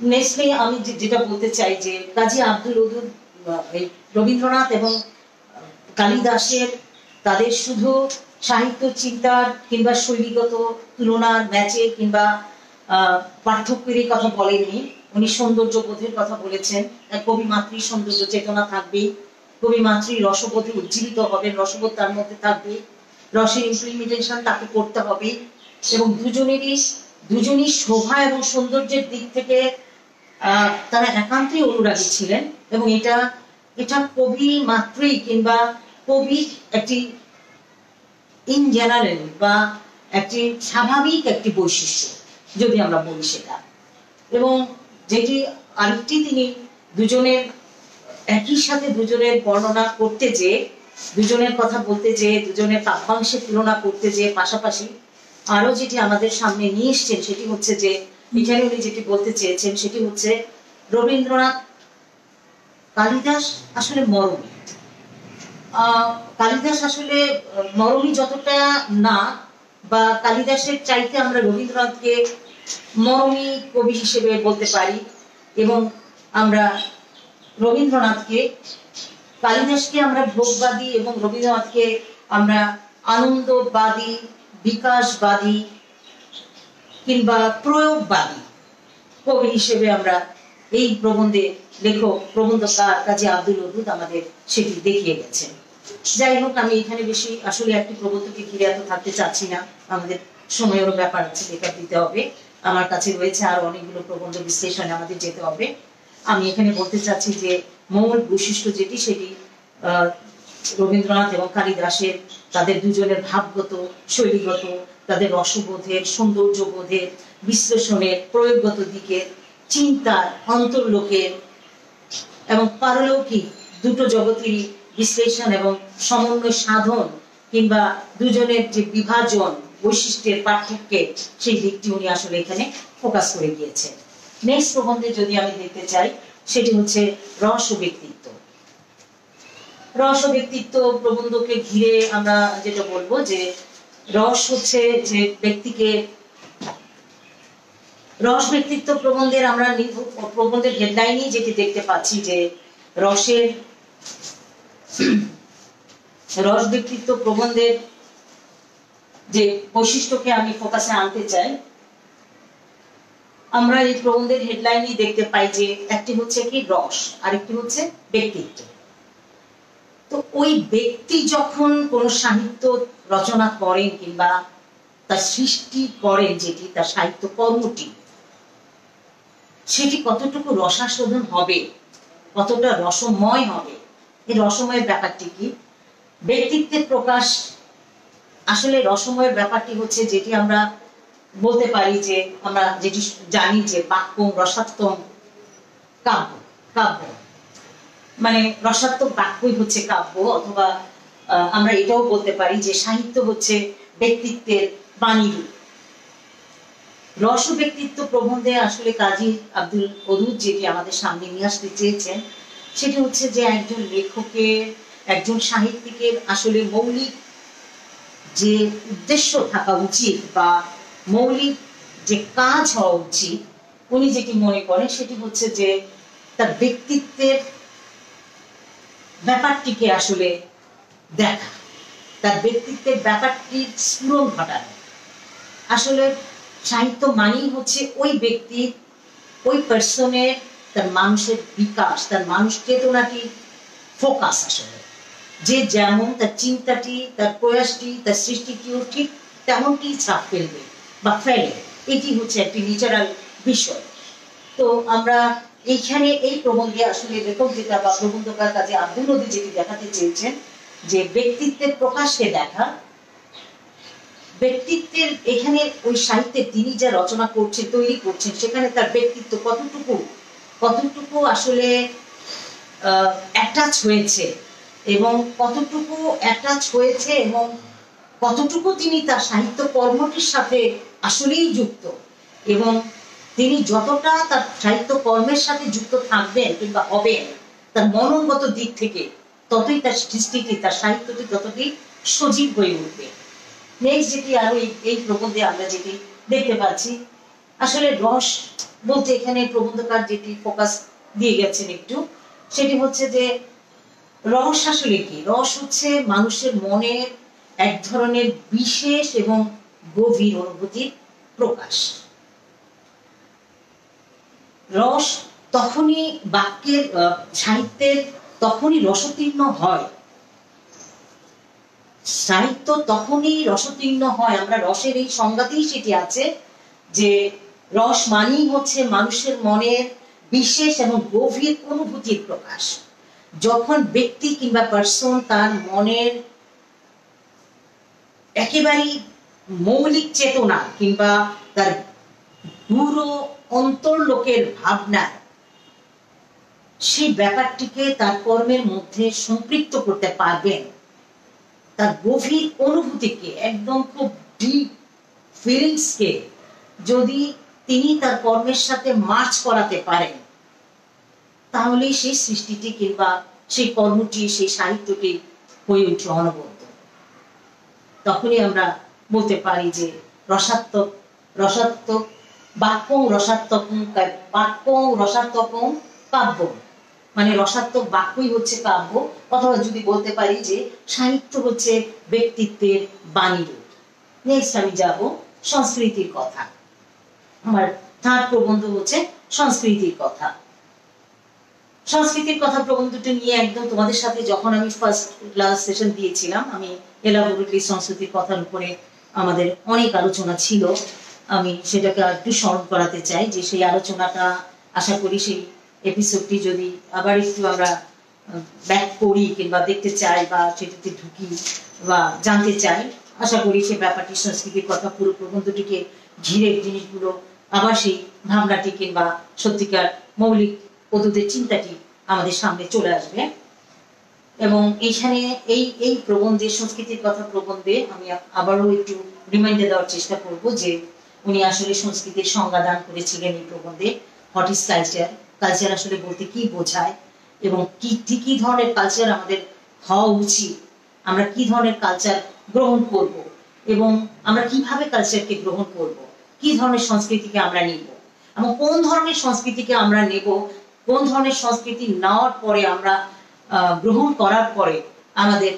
নেক্সটলি আমি যেটা বলতে চাই যে কাজী আব্দুল ওদুদ রবীন্দ্রনাথ এবং কালিদাসের তাদের শুধু সাহিত্য চিন্তার কিংবা শৈলীগত তুলনার ম্যাচে কিংবা পার্থক্যের কথা বলেননি, উনি সৌন্দর্য বোধের কথা বলেছেন। কবি মাতৃ সৌন্দর্য চেতনা থাকবে, কবি মাতৃ রসবোধে উজ্জীবিত হবেন, রসবোধ তার মধ্যে থাকবে, রসের ইমপ্লিমেন্টেশন তাকে করতে হবে, এবং দুজনই শোভা এবং সৌন্দর্যের দিক থেকে তারা একান্তই অনুরাগী ছিলেন। এবং এটা কবি মাত্রই কিংবা কবির একটি ইন জেনারেল বা একটি স্বাভাবিক একটি বৈশিষ্ট্য যদি আমরা বলি সেটা। এবং যেটি আরেকটি তিনি দুজনের একই সাথে দুজনের বর্ণনা করতে যে, দুজনের কথা বলতে যে, দুজনের কাব্যাংশের তুলনা করতে যে পাশাপাশি আরো যেটি আমাদের সামনে নিয়ে এসছেন সেটি হচ্ছে যে এখানে উনি যেটি বলতে চেয়েছেন সেটি হচ্ছে রবীন্দ্রনাথ কালিদাস আসলে মরমী, কালিদাস আসলে মরমী যতটা না, বা কালিদাসের চাইতে আমরা রবীন্দ্রনাথকে মরমী কবি হিসেবে বলতে পারি, এবং আমরা কালিদাসকে আমরা ভোগবাদী এবং রবীন্দ্রনাথকে আমরা আনন্দবাদী, বিকাশবাদী কিংবা প্রয়োগবাদী কবি হিসেবে আমরা এই প্রবন্ধে প্রবন্ধকার কাজী আব্দুল ওদুদ আমাদের সেটি দেখিয়ে গেছেন। যাই হোক, আমি এখানে বেশি আসলে একটি প্রবন্ধকে ঘিরে এত থাকতে চাচ্ছি না, আমাদের সময়েরও ব্যাপার আছে, বেকার দিতে হবে। আমার কাছে রয়েছে আরো অনেকগুলো প্রবন্ধ বিশ্লেষণে আমাদের যেতে হবে। আমি এখানে বলতে চাচ্ছি যে মৌলিক বৈশিষ্ট্য যেটি সেটি রবীন্দ্রনাথ এবং কালিদাসের তাদের দুজনের ভাবগত, শৈলীগত, তাদের রসবোধের, সৌন্দর্যবোধের, বিশ্লেষণের, প্রয়োগগত দিকের, চিন্তার, অন্তর্লোকের এবং পারলৌকিক দুটো জগতেরই বিশ্লেষণ এবং সমন্বয় সাধন কিংবা দুজনের যে বিভাজন, বৈশিষ্ট্যের পার্থক্যে সেই দিকটি উনি আসলে এখানে ফোকাস করে গিয়েছেন। নেক্সট প্রবন্ধে যদি আমি দেখতে চাই সেটি হচ্ছে রস ও ব্যক্তিত্ব। রস ও ব্যক্তিত্ব প্রবন্ধকে ঘিরে আমরা যেটা বলবো যে রস হচ্ছে যে ব্যক্তিকে, রস ব্যক্তিত্ব প্রবন্ধের আমরা প্রবন্ধের হেডলাইনই যেটি দেখতে পাচ্ছি যে রস ব্যক্তিত্ব প্রবন্ধের যে বৈশিষ্ট্যকে আমি ফোকাসে আনতে চাই, আমরা এই প্রবন্ধের হেডলাইনই দেখতে পাই যে একটি হচ্ছে কি রস, আরেকটি হচ্ছে ব্যক্তিত্ব। তো ওই ব্যক্তি যখন কোন সাহিত্য রচনা করেন কিংবা তার সৃষ্টি করেন, যেটি তার সাহিত্য কর্মটি, সেটি কতটুকু রসাস্বাদন হবে, কতটা রসময় হবে। এই রসময়ের ব্যাপারটি কি? ব্যক্তিত্বের প্রকাশ, আসলে রসময়ের ব্যাপারটি হচ্ছে যেটি আমরা বলতে পারি যে আমরা যেটি জানি যে বাক্যম রসাত্মক কাব্য, কাব্য মানে রসাত্মক বাক্যই হচ্ছে কাব্য, অথবা আমরা এটাও বলতে পারি যে সাহিত্য হচ্ছে ব্যক্তিত্বের বাণী রূপ। রস ব্যক্তিত্ব প্রবন্ধে আসলে কাজী আব্দুল ওদুদ যেটি আমাদের সামনে নিয়ে আসতে চেয়েছেন সেটি হচ্ছে যে একজন লেখকের, একজন সাহিত্যিকের আসলে মৌলিক যে উদ্দেশ্য থাকা উচিত বা মৌলিক যে কাজ হওয়া উচিত, উনি যেটি মনে করেন সেটি হচ্ছে যে তার ব্যক্তিত্বের ব্যাপারটিকে আসলে দেখা, তার ব্যক্তিত্বের ব্যাপারটির স্ফুরণ ঘটানো। আসলে সাহিত্য মানেই হচ্ছে ওই ব্যক্তির, ওই পার্সনের, তার মানুষের বিকাশ, তার মানুষ চেতনাটি ফোকাস। আসলে যে যেমন তার চিন্তাটি, তার প্রয়াসটি, তার সৃষ্টিটিও ঠিক তেমনটি ছাপ ফেলবে বা ফেলে, এটি হচ্ছে একটি ন্যাচারাল বিষয়। তো আমরা এইখানে এই প্রবন্ধে আসলে লেখক যেটা বা প্রবন্ধকার কাজে আব্দুল ওদুদ যেটি দেখাতে চেয়েছেন যে ব্যক্তিত্বের প্রকাশকে দেখা, ব্যক্তিত্বের এখানে ওই সাহিত্যে তিনি যা রচনা করছেন, তৈরি করছেন, সেখানে তার ব্যক্তিত্ব কতটুকু আসলে অ্যাটাচ হয়েছে এবং কতটুকু অ্যাটাচ হয়েছে এবং কতটুকু তিনি তার সাহিত্য কর্মটির সাথে আসলেই যুক্ত, এবং তিনি যতটা তার সাহিত্য কর্মের সাথে যুক্ত থাকবেন কিংবা হবেন তার মনোগত দিক থেকে, ততই তার সৃষ্টিটি, তার সাহিত্যটি ততটি সজীব হয়ে উঠবে। নেক্সট যেটি আরো এই প্রবন্ধে আমরা যেটি দেখতে পাচ্ছি, আসলে রস বলতে এখানে প্রবন্ধকার যেটি ফোকাস দিয়ে গেছেন একটু, সেটি হচ্ছে যে রস আসলে কি? রস হচ্ছে মানুষের মনের এক ধরনের বিশেষ এবং গভীর অনুভূতির প্রকাশ। রস তখনই বাক্যের, সাহিত্যের তখনই রসোত্তীর্ণ হয়, সাহিত্য তখনই রসোত্তীর্ণ হয়। আমরা রসের এই সংজ্ঞাতেই সেটি আছে যে রস মানেই হচ্ছে মানুষের মনের বিশেষ এবং গভীর অনুভূতির প্রকাশ। যখন ব্যক্তি কিংবা পার্সন তার মনের একেবারেই মৌলিক চেতনা কিংবা তার পুরো অন্তর্লোকের ভাবনা, সেই ব্যাপারটিকে তার কর্মের মধ্যে সম্পৃক্ত করতে পারবেন, তার গভীর অনুভূতিকে, একদম খুব ডিপ ফিলিংসকে যদি তিনি তার কর্মের সাথে মার্চ করাতে পারেন, তাহলে সেই সৃষ্টিটি কিংবা সেই কর্মটি, সেই সাহিত্যটি হয়ে উঠে অনবদ্য। তখনই আমরা বলতে পারি যে রসাত্মক, রসাত্মক বাক্যং রসাত্মকং, বাক্যং রসাত্মকং কাব্য, মানে রসাত্মক বাক্যই হচ্ছে কাব্য, অথবা যদি বলতে পারি যে সাহিত্য হচ্ছে ব্যক্তিত্বের বাণী রূপ। নেক্সট আমি যাব সংস্কৃতির কথা। আমার থার্ড প্রবন্ধ হচ্ছে সংস্কৃতির কথা। সংস্কৃতির কথা প্রবন্ধটা নিয়ে একদম তোমাদের সাথে যখন আমি ফার্স্ট ক্লাস সেশন দিয়েছিলাম, আমি এলাবোরেটলি সংস্কৃতির কথার উপরে আমাদের অনেক আলোচনা ছিল। আমি সেটাকে একটু স্মরণ করাতে চাই যে সেই আলোচনাটা, আশা করি সেই এপিসোডটি যদি আবার একটু আমরা ব্যাক করি কিংবা দেখতে চাই বা সেটাতে ঢুকি বা জানতে চাই, আশা করি সে ব্যাপারটি, সংস্কৃতির কথা পুরো প্রবন্ধটিকে ঘিরে জিনিসগুলো আবার সেই ভাবনাটি কিংবা সত্যিকার মৌলিক ওদুদের চিন্তাটি আমাদের সামনে চলে আসবে। এবং এইখানে এই প্রবন্ধে, সংস্কৃতির কথা প্রবন্ধে আমি আবারও একটু রিমাইন্ডার দেওয়ার চেষ্টা করব যে উনি আসলে সংস্কৃতির সংজ্ঞা দান করেছিলেন এই প্রবন্ধে। হোয়াট ইজ কালচার, কালচার আসলে বলতে কি বোঝায় এবং কি ধরনের কালচার আমাদের হওয়া উচিত, আমরা কি ধরনের কালচার গ্রহণ করব এবং আমরা কিভাবে কালচারকে গ্রহণ করব, কি ধরনের সংস্কৃতিকে আমরা নিব এবং কোন ধরনের সংস্কৃতিকে আমরা নেব, কোন ধরনের সংস্কৃতি নেওয়ার পরে আমরা গ্রহণ করার পরে আমাদের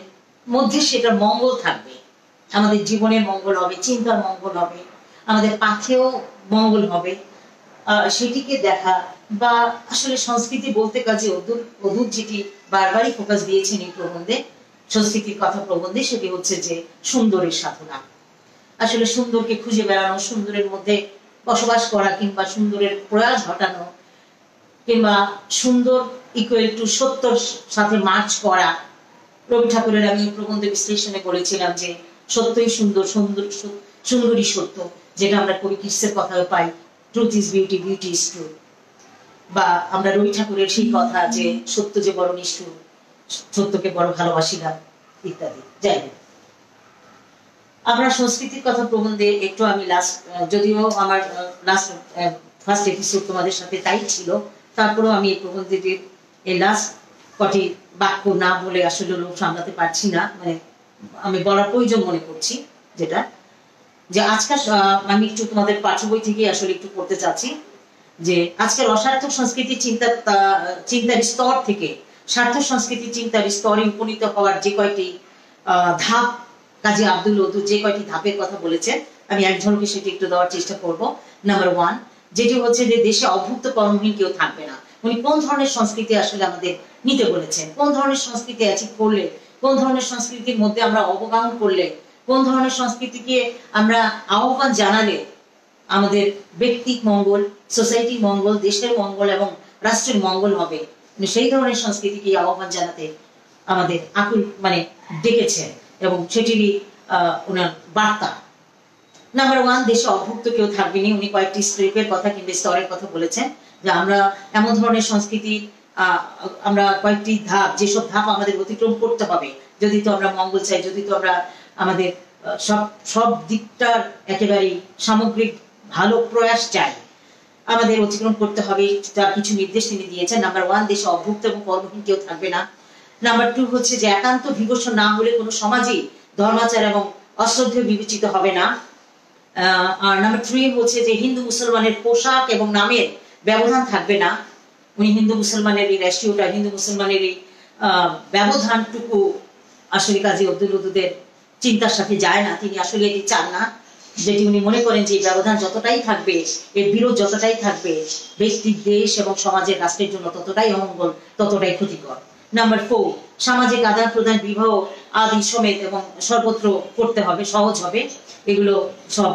মধ্যে সেটা মঙ্গল থাকবে, আমাদের জীবনের মঙ্গল হবে, চিন্তার মঙ্গল হবে, আমাদের পাথেও মঙ্গল হবে, সেটিকে দেখা। বা আসলে সংস্কৃতি বলতে কাজে ওদুদ যেটি বারবারই ফোকাস দিয়েছেন এই প্রবন্ধে, সংস্কৃতির কথা প্রবন্ধে, সেটি হচ্ছে যে সুন্দরের সাধনা। আসলে সুন্দরকে খুঁজে বেড়ানো, সুন্দরের মধ্যে বসবাস করা কিংবা সুন্দরের প্রয়াস ঘটানো, কিংবা সুন্দর ইকুয়াল টু সত্যর সাথে মার্চ করা। রবি ঠাকুরের আমি প্রবন্ধ বিশ্লেষণে বলেছিলাম যে সত্যই সুন্দর, সুন্দরী সত্য, যেটা আমরা কবি কিসের কথাও পাই, truth is beauty, beauty is truth. বা আমরা রবি ঠাকুরের সেই কথা যে সত্য যে বড় নিষ্ঠুর, সত্যকে বড় ভালোবাসিলাম ইত্যাদি। যাই হোক, আমরা সংস্কৃতির কথা প্রবন্ধে একটু আমি লাস্ট, যদিও আমার লাস্ট ফার্স্ট এপিসোড তোমাদের সাথে তাই ছিল, তারপরেও আমি এই প্রবন্ধের এই লাস্ট কটি বাক্য না বলে আসলে লোক সামলাতে পারছি না, মানে আমি বলার প্রয়োজন মনে করছি, যেটা যে আজকাল আমি একটু তোমাদের পাঠ্য বই থেকে আসলে একটু পড়তে চাচ্ছি যে আজকের অসার্থক সংস্কৃতি চিন্তার স্তর থেকে সার্থক সংস্কৃতি চিন্তার স্তরে উপনীত হওয়ার যে কয়টি ধাপ কাজী আব্দুল ওদুদ যে কয়টি ধাপের কথা বলেছেন, আমি এক ঝলকে সেটি একটু দেওয়ার চেষ্টা করব। নাম্বার 1, যেটি হচ্ছে যে দেশে অভুক্ত কর্মহীন কেউ থাকবে না। উনি কোন ধরনের সংস্কৃতি আসলে আমাদের নিতে বলেছেন, কোন ধরনের সংস্কৃতি অ্যাচিভ করলে, কোন ধরনের সংস্কৃতির মধ্যে আমরা অবগাহন করলে, কোন ধরনের সংস্কৃতিকে আমরা আহ্বান জানালে আমাদের ব্যক্তিক মঙ্গল, সোসাইটির মঙ্গল, দেশের মঙ্গল এবং রাষ্ট্রের মঙ্গল হবে, সেই ধরনের সংস্কৃতিকে আহ্বান জানাতে আমাদের আকুল মানে ডেকেছেন এবং সেটিরই ওনার বার্তা। নাম্বার 1, দেশে অভুক্ত কেউ থাকবেনি। উনি কয়েকটি স্টেপের কথা কিংবা স্তরের কথা বলেছেন যে আমরা এমন ধরনের সংস্কৃতি, আমরা কয়েকটি ধাপ, যেসব ধাপ আমাদের অতিক্রম করতে হবে যদি তো আমরা মঙ্গল চাই, যদি তো আমরা আমাদের সব দিকটার একেবারেই সামগ্রিক ভালো প্রয়াস চাই, আমাদের অতিক্রম করতে হবে। তার কিছু নির্দেশ তিনি দিয়েছেন। নাম্বার 1, দেশে অভুক্ত এবং কর্মহীন কেউ থাকবে না। নাম্বার 2 হচ্ছে যে একান্ত বিবশ না হলে কোনো সমাজই ধর্মাচার এবং অশ্রদ্ধেয় বিবেচিত হবে না। আর নাম্বার 3 হচ্ছে যে হিন্দু মুসলমানের পোশাক এবং নামের ব্যবধান থাকবে না। উনি হিন্দু মুসলমানের এই রেশিওটা, হিন্দু মুসলমানের এই ব্যবধানটুকু আসলে কাজী আব্দুল ওদুদের চিন্তার সাথে যায় না। তিনি আসলে এটি চান না, যেটি উনি মনে করেন যে ব্যবধান যতটাই থাকবে, এর বিরোধ যতটাই থাকবে, ব্যক্তি, দেশ এবং সমাজের, রাষ্ট্রের জন্য ততটাই অমঙ্গল, ততটাই ক্ষতিকর। নাম্বার 4, সামাজিক আদান প্রদান, বিবাহ আদি সমেত এবং সর্বত্র করতে হবে, সহজ হবে। এগুলো সব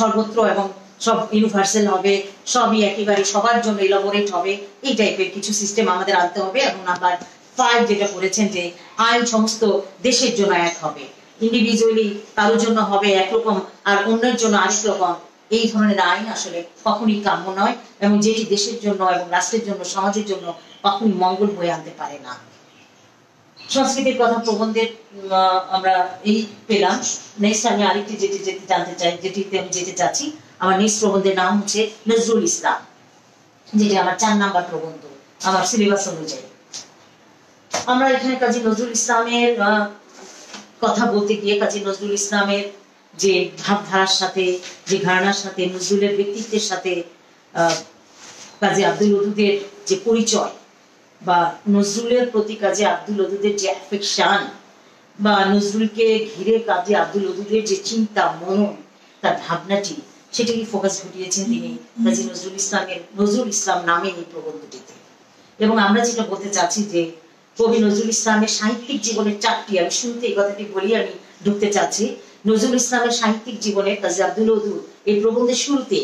সর্বত্র এবং সব ইউনিভার্সাল হবে, সবই একেবারে সবার জন্য এলাবোরেট হবে, এই টাইপের কিছু সিস্টেম আমাদের আনতে হবে। এবং নাম্বার 5 যেটা বলেছেন যে আইন সমস্ত দেশের জন্য এক হবে, ইন্ডিভিজুয়ালি কারোর জন্য হবে একরকম আর অন্যের জন্য আরেক রকম, এই ধরনের আইন আসলে কখনই কাম্য নয় এবং যেটি দেশের জন্য এবং রাষ্ট্রের জন্য, সমাজের জন্য কখনই মঙ্গল বয়ে আনতে পারে না। সংস্কৃতির কথা প্রবন্ধে আমরা এই পেলাম। নেক্সট আমি আরেকটি যেটি জানতে চাই, যেটিতে আমি যেতে চাচ্ছি, আমার নেক্সট প্রবন্ধের নাম হচ্ছে নজরুল ইসলাম, যেটি আমার 4 নাম্বার প্রবন্ধ আমার সিলেবাস অনুযায়ী। আমরা এখানে কাজী নজরুল ইসলামের কথা বলতে গিয়ে কাজী নজরুল ইসলামের যে ভাবধারার সাথে, যে ধারণার সাথে, নজরুলের ব্যক্তিত্বের সাথে কাজী আব্দুল ওদুদের যে পরিচয় বা নজরুলের প্রতি কাজী আব্দুল ওদুদের যে অ্যাফেকশন বা নজরুলকে ঘিরে কাজী আব্দুল ওদুদের যে চিন্তা, মনন, তার ভাবনাটি, সেটাকে ফোকাস ঘটিয়েছেন তিনি কাজী নজরুল ইসলাম নামে এই প্রবন্ধটিতে। এবং আমরা যেটা বলতে চাচ্ছি যে কবি নজরুল ইসলামের সাহিত্যিক জীবনের 4টি, আমি শুনতে এই কথাটি বলি আমি ঢুকতে চাচ্ছি, নজরুল ইসলামের সাহিত্যিক জীবনে কাজী আব্দুল ওদুদ এই প্রবন্ধের শুরুতে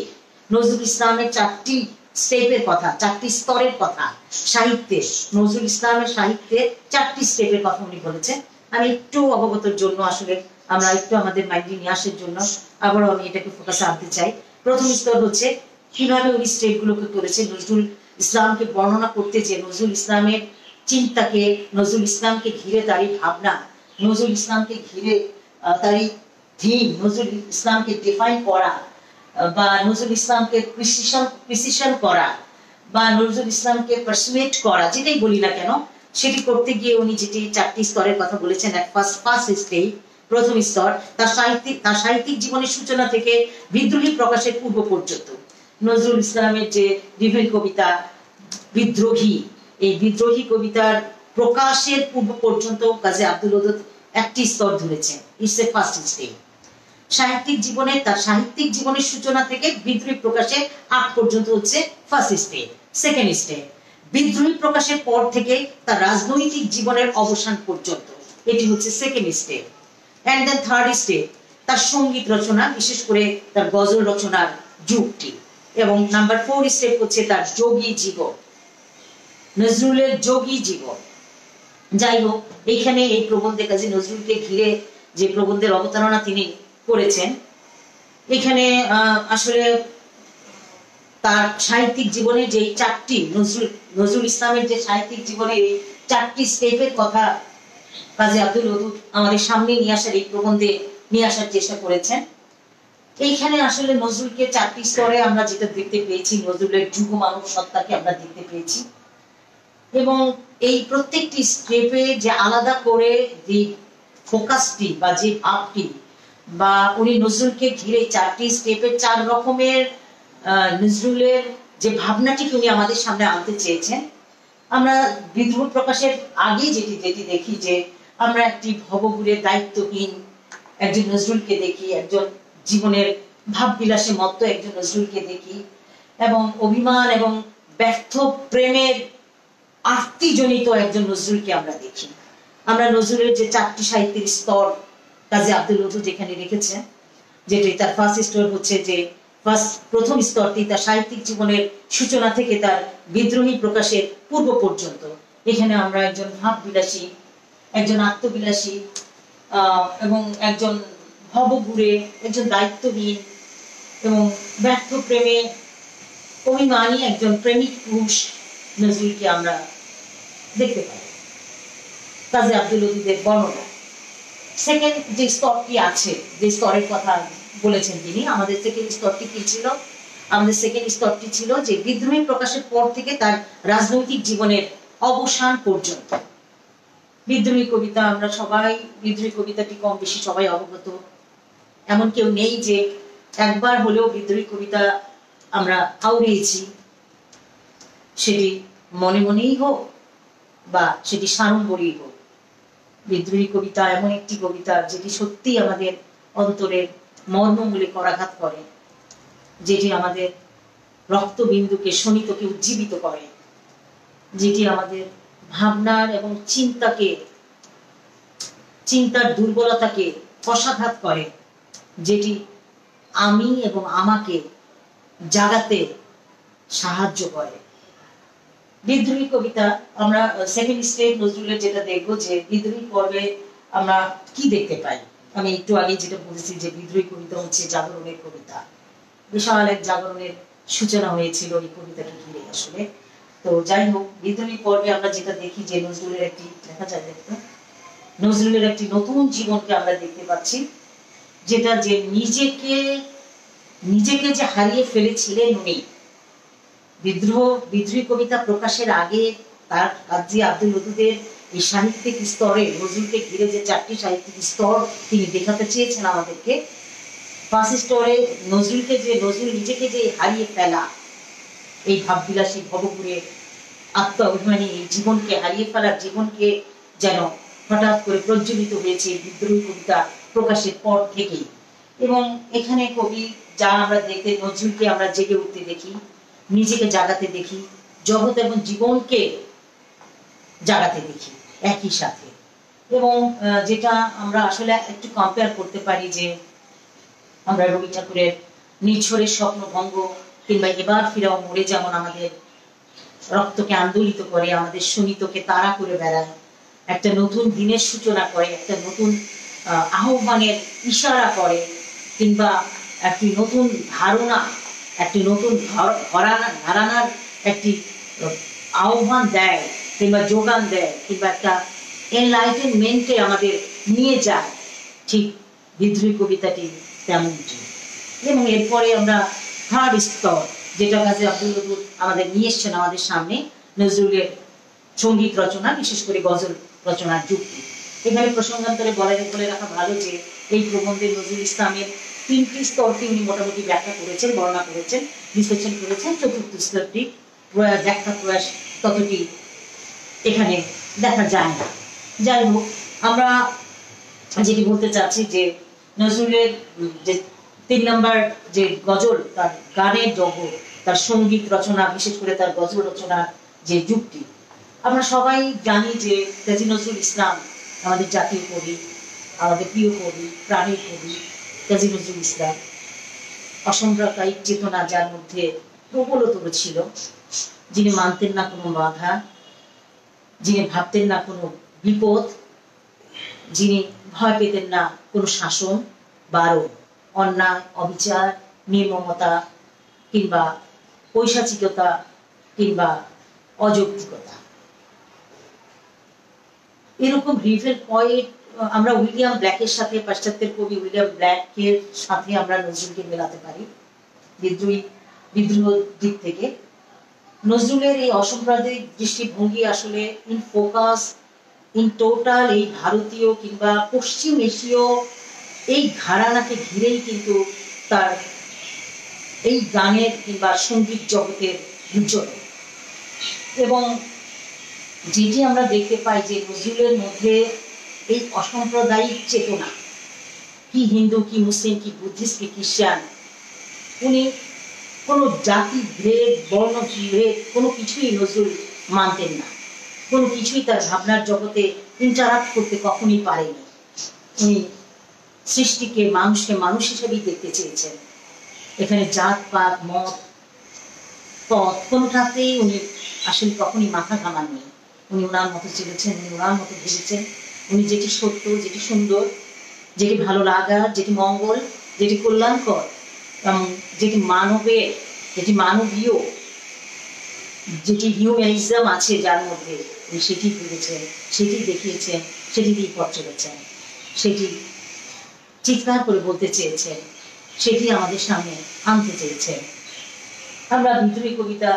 নজরুল ইসলামের 4টি স্টেপের কথা, 4টি স্তরের কথা, সাহিত্যের, নজরুল ইসলামের সাহিত্যের 4টি স্টেপের কথা উনি বলেছেন। আমি একটু অবগতর জন্য আসলে আমরা একটু আমাদের মাইন্ডে নিয়ে আসার জন্য আবারও আমি এটাকে ফোকাসে আনতে চাই। প্রথম স্তর হচ্ছে কিভাবে উনি স্টেপগুলোকে করেছে, নজরুল ইসলামকে বর্ণনা করতে, যে নজরুল ইসলামের চিন্তাকে, নজরুল ইসলামকে ঘিরে তারই ভাবনা, নজরুল ইসলামকে ঘিরে তারই থিম, নজরুল ইসলামকে ডিফাইন করা বা নজরুল ইসলামকে প্রিসিশন করা বা নজরুল ইসলামকে পারসুয়েট করা, যেটাই বলি না কেন, সেটি করতে গিয়ে উনি যেটি 4টি স্তরের কথা বলেছেন। ফার্স্ট স্টেপ, প্রথম স্তর, তার সাহিত্যিক জীবনের সূচনা থেকে বিদ্রোহী প্রকাশের পূর্ব পর্যন্ত নজরুল ইসলামের যে বিভিন্ন কবিতা বিদ্রোহী, এই বিদ্রোহী কবিতার প্রকাশের পূর্ব পর্যন্ত কাজী আব্দুল ওদুদ একটি স্তর ধরেছেন। It's a first step. তার সাহিত্যিক জীবনের সূচনা থেকে বিদ্রোহী প্রকাশের আগ পর্যন্ত হচ্ছে ফার্স্ট স্টেপ। সেকেন্ড স্টেপ, বিদ্রোহী প্রকাশের পর থেকে তার রাজনৈতিক জীবনের অবসান পর্যন্ত, এটি হচ্ছে second step. And then third step, তার সঙ্গীত রচনা, বিশেষ করে তার গজল রচনার যুগটি। এবং নাম্বার 4 স্টেপ হচ্ছে তার যোগী জীবন। নজরুলের যোগী জীবন। যাই হোক, এইখানে এই প্রবন্ধে কাজী নজরুলকে ঘিরে যে প্রবন্ধের অবতারণা তিনি করেছেন, এখানে আসলে তার সাহিত্যিক জীবনে যে চারটি নজরুল ইসলামের যে সাহিত্যিক জীবনে এই চারটি স্টেপের কথা কাজী আব্দুল ওদুদ আমাদের সামনে নিয়ে আসার এই প্রবন্ধে নিয়ে আসার চেষ্টা করেছেন। এইখানে আসলে নজরুলকে চারটি স্তরে আমরা যেটা দেখতে পেয়েছি, নজরুলের যুগ মানব সত্তাকে আমরা দেখতে পেয়েছি, এবং এই প্রত্যেকটি স্টেপে যে আলাদা করে যে ফোকাসটি বা যে ভাবটি বা উনি নজরুলকে ঘিরে চারটি স্টেপের চার রকমের নজরুলের যে ভাবনাটিকে উনি আমাদের সামনে আনতে চেয়েছেন। আমরা বিদ্রোহ প্রকাশের আগে যেটি দেখি যে আমরা একটি ভবঘুরে দায়িত্বহীন একজন নজরুলকে দেখি, একজন জীবনের ভাববিলাসে মত্ত একজন নজরুলকে দেখি, এবং অভিমান এবং ব্যর্থ প্রেমের আর্তিজনিত একজন নজরুলকে আমরা দেখি। আমরা নজরুলের যে চারটি সাহিত্যের স্তর কাজী আব্দুল ওদুদ যেখানে রেখেছেন, যেটি তার ফার্স্ট স্তর হচ্ছে যে প্রথম স্তরটি তার সাহিত্যিক জীবনের সূচনা থেকে তার বিদ্রোহী প্রকাশের পূর্ব পর্যন্ত। এখানে আমরা একজন ভাববিলাসী, একজন আত্মবিলাসী এবং একজন ভবঘুরে, একজন দায়িত্বহীন এবং ব্যর্থ প্রেমে অভিমানী একজন প্রেমিক পুরুষ নজরুলকে আমরা দেখতে পাই কাজী আব্দুল ওদুদের বর্ণনা। সেকেন্ড যে স্তরটি আছে, যে স্তরের কথা বলেছেন তিনি, আমাদের সেকেন্ড স্তরটি কি ছিল? আমাদের সেকেন্ড স্তরটি ছিল যে বিদ্রোহী প্রকাশের পর থেকে তার রাজনৈতিক জীবনের অবসান পর্যন্ত। বিদ্রোহী কবিতা, আমরা সবাই বিদ্রোহী কবিতাটি কম বেশি সবাই অবগত, এমন কেউ নেই যে একবার হলেও বিদ্রোহী কবিতা আমরা আওড়িয়েছি, সেটি মনে মনেই হোক বা সেটি সাড়ম্বরেই হোক। বিদ্রোহী কবিতা এমন একটি কবিতা যেটি সত্যি আমাদের অন্তরের মর্মমূলে করাঘাত করে, যেটি আমাদের রক্তবিন্দুকে শোণিতকে উজ্জীবিত করে, যেটি আমাদের ভাবনার এবং চিন্তার দুর্বলতাকে কষাঘাত করে, যেটি আমি এবং আমাকে জাগাতে সাহায্য করে। বিদ্রোহী কবিতা আমরা সেকেন্ড স্টেপ নজরুলের যেটা দেখবো যে বিদ্রোহী পর্বে আমরা কি দেখতে পাই। আমি একটু আগে যেটা বলেছি যে বিদ্রোহী কবিতা হচ্ছে জাগরণের কবিতা, বিশাল এক জাগরণের সূচনা হয়েছিল এই কবিতাকে ঘিরে আসলে। তো যাই হোক, বিদ্রোহী পর্বে আমরা যেটা দেখি যে নজরুলের একটি, দেখা যায় দেখতে, নজরুলের একটি নতুন জীবনকে আমরা দেখতে পাচ্ছি, যেটা যে নিজেকে যে হারিয়ে ফেলেছিলেন উনি। বিদ্রোহী কবিতা প্রকাশের আগে তার কাজী আব্দুল ওদুদের এই সাহিত্যিক স্তরে নজরুলকে ঘিরে যে চারটি সাহিত্যিক স্তর তিনি দেখাতে চেয়েছেন আমাদেরকে, ফার্স্ট স্তরে নজরুল নিজেকে যে হারিয়ে ফেলা, এই ভাববিলাসী ভবঘুরে আত্ম অভিমানী এই জীবনকে হারিয়ে ফেলার জীবনকে যেন হঠাৎ করে প্রজ্বলিত হয়েছে বিদ্রোহী কবিতা প্রকাশের পর থেকেই। এবং এখানে কবি যা আমরা দেখতে, নজরুলকে আমরা জেগে উঠতে দেখি, নিজেকে জাগাতে দেখি, জগৎ এবং জীবনকে জাগাতে দেখি একই সাথে। এবং যেটা আমরা আসলে একটু কম্পেয়ার করতে পারি যে আমরা রবি ঠাকুরের নির্ঝরের স্বপ্নভঙ্গ কিংবা এবার ফিরাও মোড়ে যেমন আমাদের রক্তকে আন্দোলিত করে, আমাদের শোণিতকে তাড়া করে বেড়ায়, একটা নতুন দিনের সূচনা করে, একটা নতুন আহ্বানের ইশারা করে, কিংবা একটি নতুন ধারণা, একটি নতুন ধারণার একটি আহ্বান দেয় কিংবা যোগান দেয়, কিংবা একটা এনলাইটেনমেন্টে আমাদের নিয়ে যায়, ঠিক বিদ্রোহী কবিতাটি তেমনটি। এবং এরপরে আমরা থার্ড স্তর, যেটা কাজী আব্দুল ওদুদ আমাদের নিয়ে এসছেন আমাদের সামনে, নজরুলের সঙ্গীত রচনা, বিশেষ করে গজল রচনার যুক্তি। এখানে প্রসঙ্গান্তরে বলে রাখা ভালো যে এই প্রবন্ধে নজরুল ইসলামের তিনটি স্তরটি উনি মোটামুটি ব্যাখ্যা করেছেন, বর্ণনা করেছেন, বিশ্লেষণ করেছেন। চতুর্থ স্তরটি ব্যাখ্যা প্রয়াস ততটি এখানে দেখা যায় না। যাই হোক, আমরা যেটি বলতে চাচ্ছি যে নজরুলের যে 3 নম্বর যে গজল, তার গানের জগৎ, তার সঙ্গীত রচনা, বিশেষ করে তার গজল রচনার যে যুক্তি, আমরা সবাই জানি যে কাজী নজরুল ইসলাম আমাদের জাতীয় কবি, আমাদের প্রিয় কবি, প্রাণের কবি কাজী নজরুল ইসলাম। অসাম্প্রদায়িক চেতনা যার মধ্যে প্রবলতর ছিল, যিনি মানতেন না কোনো বাধা, যিনি ভাবতেন না কোনো বিপদ, যিনি ভয় পেতেন না কোনো শাসন, বারণ, অন্যায়, অবিচার, নির্মমতা কিংবা পৈশাচিকতা কিংবা অযৌক্তিকতা। এরকম রিভেল পয়েন্ট আমরা উইলিয়াম ব্ল্যাকের সাথে, পাশ্চাত্যের কবি উইলিয়াম ব্ল্যাকের সাথে আমরা নজরুলকে মেলাতে পারি বিদ্রোহ দিক থেকে। নজরুলের এই অসাম্প্রদায়িক দৃষ্টিভঙ্গি আসলে ইন ফোকাস, ইন টোটাল এই ভারতীয় কিংবা পশ্চিম এশীয় এই ঘরানাকে ঘিরেই কিন্তু তার এই গানের কিংবা সঙ্গীত জগতের বিচরণ। এবং যেটি আমরা দেখতে পাই যে নজরুলের মধ্যে এই অসাম্প্রদায়িক চেতনা, কি হিন্দু, কি মুসলিম, কি বুদ্ধিস্ট, কি খ্রিস্টান, উনি কোনো জাতি ভেদ, বর্ণ ভেদ কোনো কিছুই নজরুল মানতেন না, কোনো কিছুই তার ভাবনার জগতে ইন্টারাক্ট করতে কখনই পারেনি। উনি সৃষ্টিকে, মানুষকে মানুষ হিসেবেই দেখতে চেয়েছেন। এখানে জাত পাত, মত, পথ কোনোটাতেই উনি আসলে কখনই মাথা ঘামাননি। উনি ওনার মতো চলেছেন, উনি ওনার মতো ভেবেছেন। উনি যেটি সত্য, যেটি সুন্দর, যেটি ভালো লাগা, যেটি মঙ্গল, যেটি কল্যাণকর এবং যেটি মানবের, যেটি মানবীয়, যেটি হিউম্যানিজম আছে যার মধ্যে, উনি সেটি ভেবেছেন, সেটি দেখিয়েছেন, সেটি দিয়ে পথ চলেছেন, সেটি চিৎকার করে বলতে চেয়েছেন, সেটি আমাদের সামনে আনতে চেয়েছেন। আমরা বিদ্রোহী কবিতা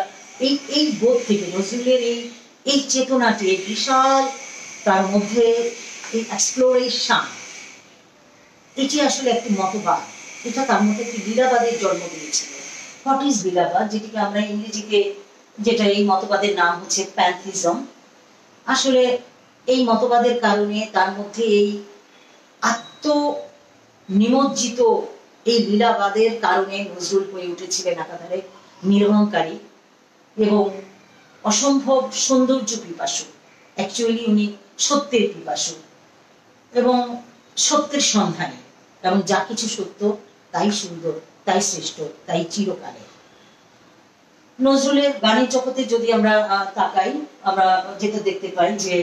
এই বোধ থেকে নজরুলের এই চেতনাটি, এই বিশাল তার মধ্যে এই এক্সপ্লোরেশন, এটি আসলে একটি মতবাদ। এটা তার মধ্যে একটি লীলাবাদের জন্ম দিয়েছিল। হোয়াট ইজ লীলাবাদ, যেটিকে আমরা ইংরেজিতে, যেটা এই মতবাদের নাম হচ্ছে প্যান্থিজম। আসলে এই মতবাদের কারণে তার মধ্যে এই আত্ম নিমজ্জিত এই লীলাবাদের কারণে নজরুল হয়ে উঠেছিলেন একাধারে নিরহংকারী এবং অসম্ভব সৌন্দর্য পিপাসু। অ্যাকচুয়ালি উনি সত্যের পিপাসু এবং সত্যের সন্ধানী, এবং যা কিছু সত্য তাই সুন্দর, তাই শ্রেষ্ঠ, তাই চিরকালে। নজরুলের গানের জগতে যদি আমরা তাকাই, আমরা যেটা দেখতে পাই যে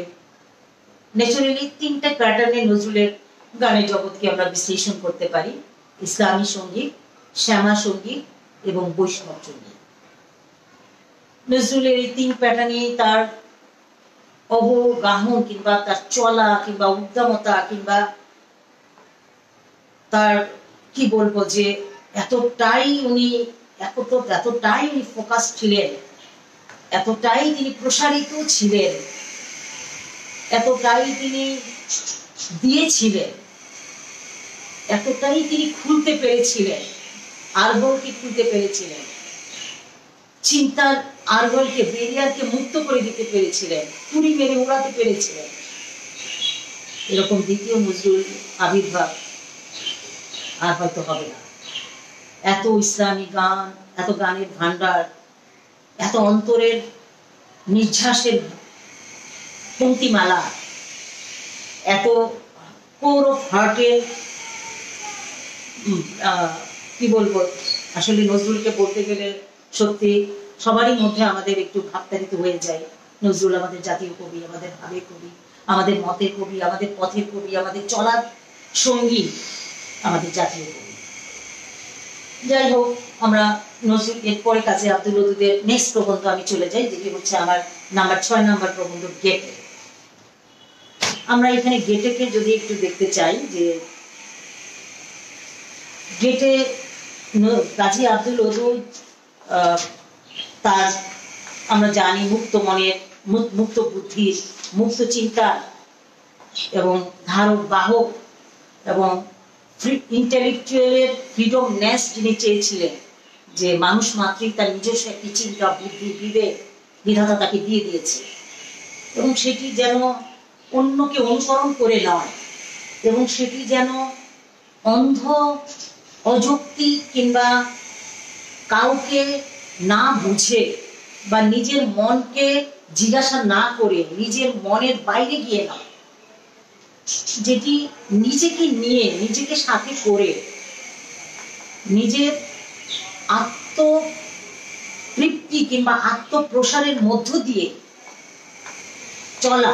ন্যাচারালি তিনটা প্যাটার্নে নজরুলের গানের জগৎকে আমরা বিশ্লেষণ করতে পারি: ইসলামী সঙ্গীত, শ্যামা সঙ্গীত এবং বৈষ্ণব সঙ্গীত। নজরুলের এই তিন প্যাটার্নে তার অবগাহন কিংবা তার চলা কিংবা উদ্দামতা কিংবা তার কি বলবো যে এতটাই উনি ফোকাস ছিলেন, এতটাই তিনি প্রসারিত ছিলেন, এতটাই তিনি দিয়েছিলেন, এতটাই তিনি খুলতে পেরেছিলেন, আরবলকে খুলতে পেরেছিলেন, চিন্তার আরবলকে, বেরিয়ারকে মুক্ত করে দিতে পেরেছিলেন, তুড়ি মেরে উড়াতে পেরেছিলেন। এরকম দ্বিতীয় নজরুল আবির্ভাব আর হয়তো হবে না। এত ইসলামী গান, এত গানের ভান্ডার, এত অন্তরের নিঃশ্বাসের পঙ্ক্তিমালা, এত কোর অফ হার্টের কি বলবো, আসলে নজরুলকে বলতে গেলে সত্যি সবারই মধ্যে আমাদের একটু ভাবতাড়িত হয়ে যায়। নজরুল আমাদের জাতীয় কবি, আমাদের ভাবের কবি, আমাদের মতের কবি, আমাদের পথের কবি, আমাদের চলার সঙ্গী, আমাদের জাতীয় কবি। যাই হোক, আমরা নজরুল এরপরে কাজী আব্দুল ওদুদের নেক্সট প্রবন্ধ আমি চলে যাই, যেটি হচ্ছে আমার নাম্বার 6 নাম্বার প্রবন্ধ, গেটে। আমরা এখানে গেটেকে যদি একটু দেখতে চাই, যে গেটে কাজী আব্দুল ওদুদ তার, আমরা জানি, মুক্ত মনের, মুক্ত বুদ্ধির, মুক্ত চিন্তা এবং ধারক বাহক এবং ইন্টেলেকচুয়ালের ফ্রিডমনেস যিনি চেয়েছিলেন, যে মানুষ মাত্রই তার নিজস্ব একটি চিন্তা, বুদ্ধি, বিবেক, বিধাতা তাকে দিয়ে দিয়েছে এবং সেটি যেন অন্যকে অনুসরণ করে নয়, এবং সেটি যেন অন্ধ, অযৌক্তিক কিংবা কাউকে না বুঝে বা নিজের মনকে জিজ্ঞাসা না করে, নিজের মনের বাইরে গিয়ে না, যেটি নিজেকে নিয়ে, নিজেকে সাথে করে, নিজের আত্মতৃপ্তি কিংবা আত্মপ্রসারের মধ্য দিয়ে চলা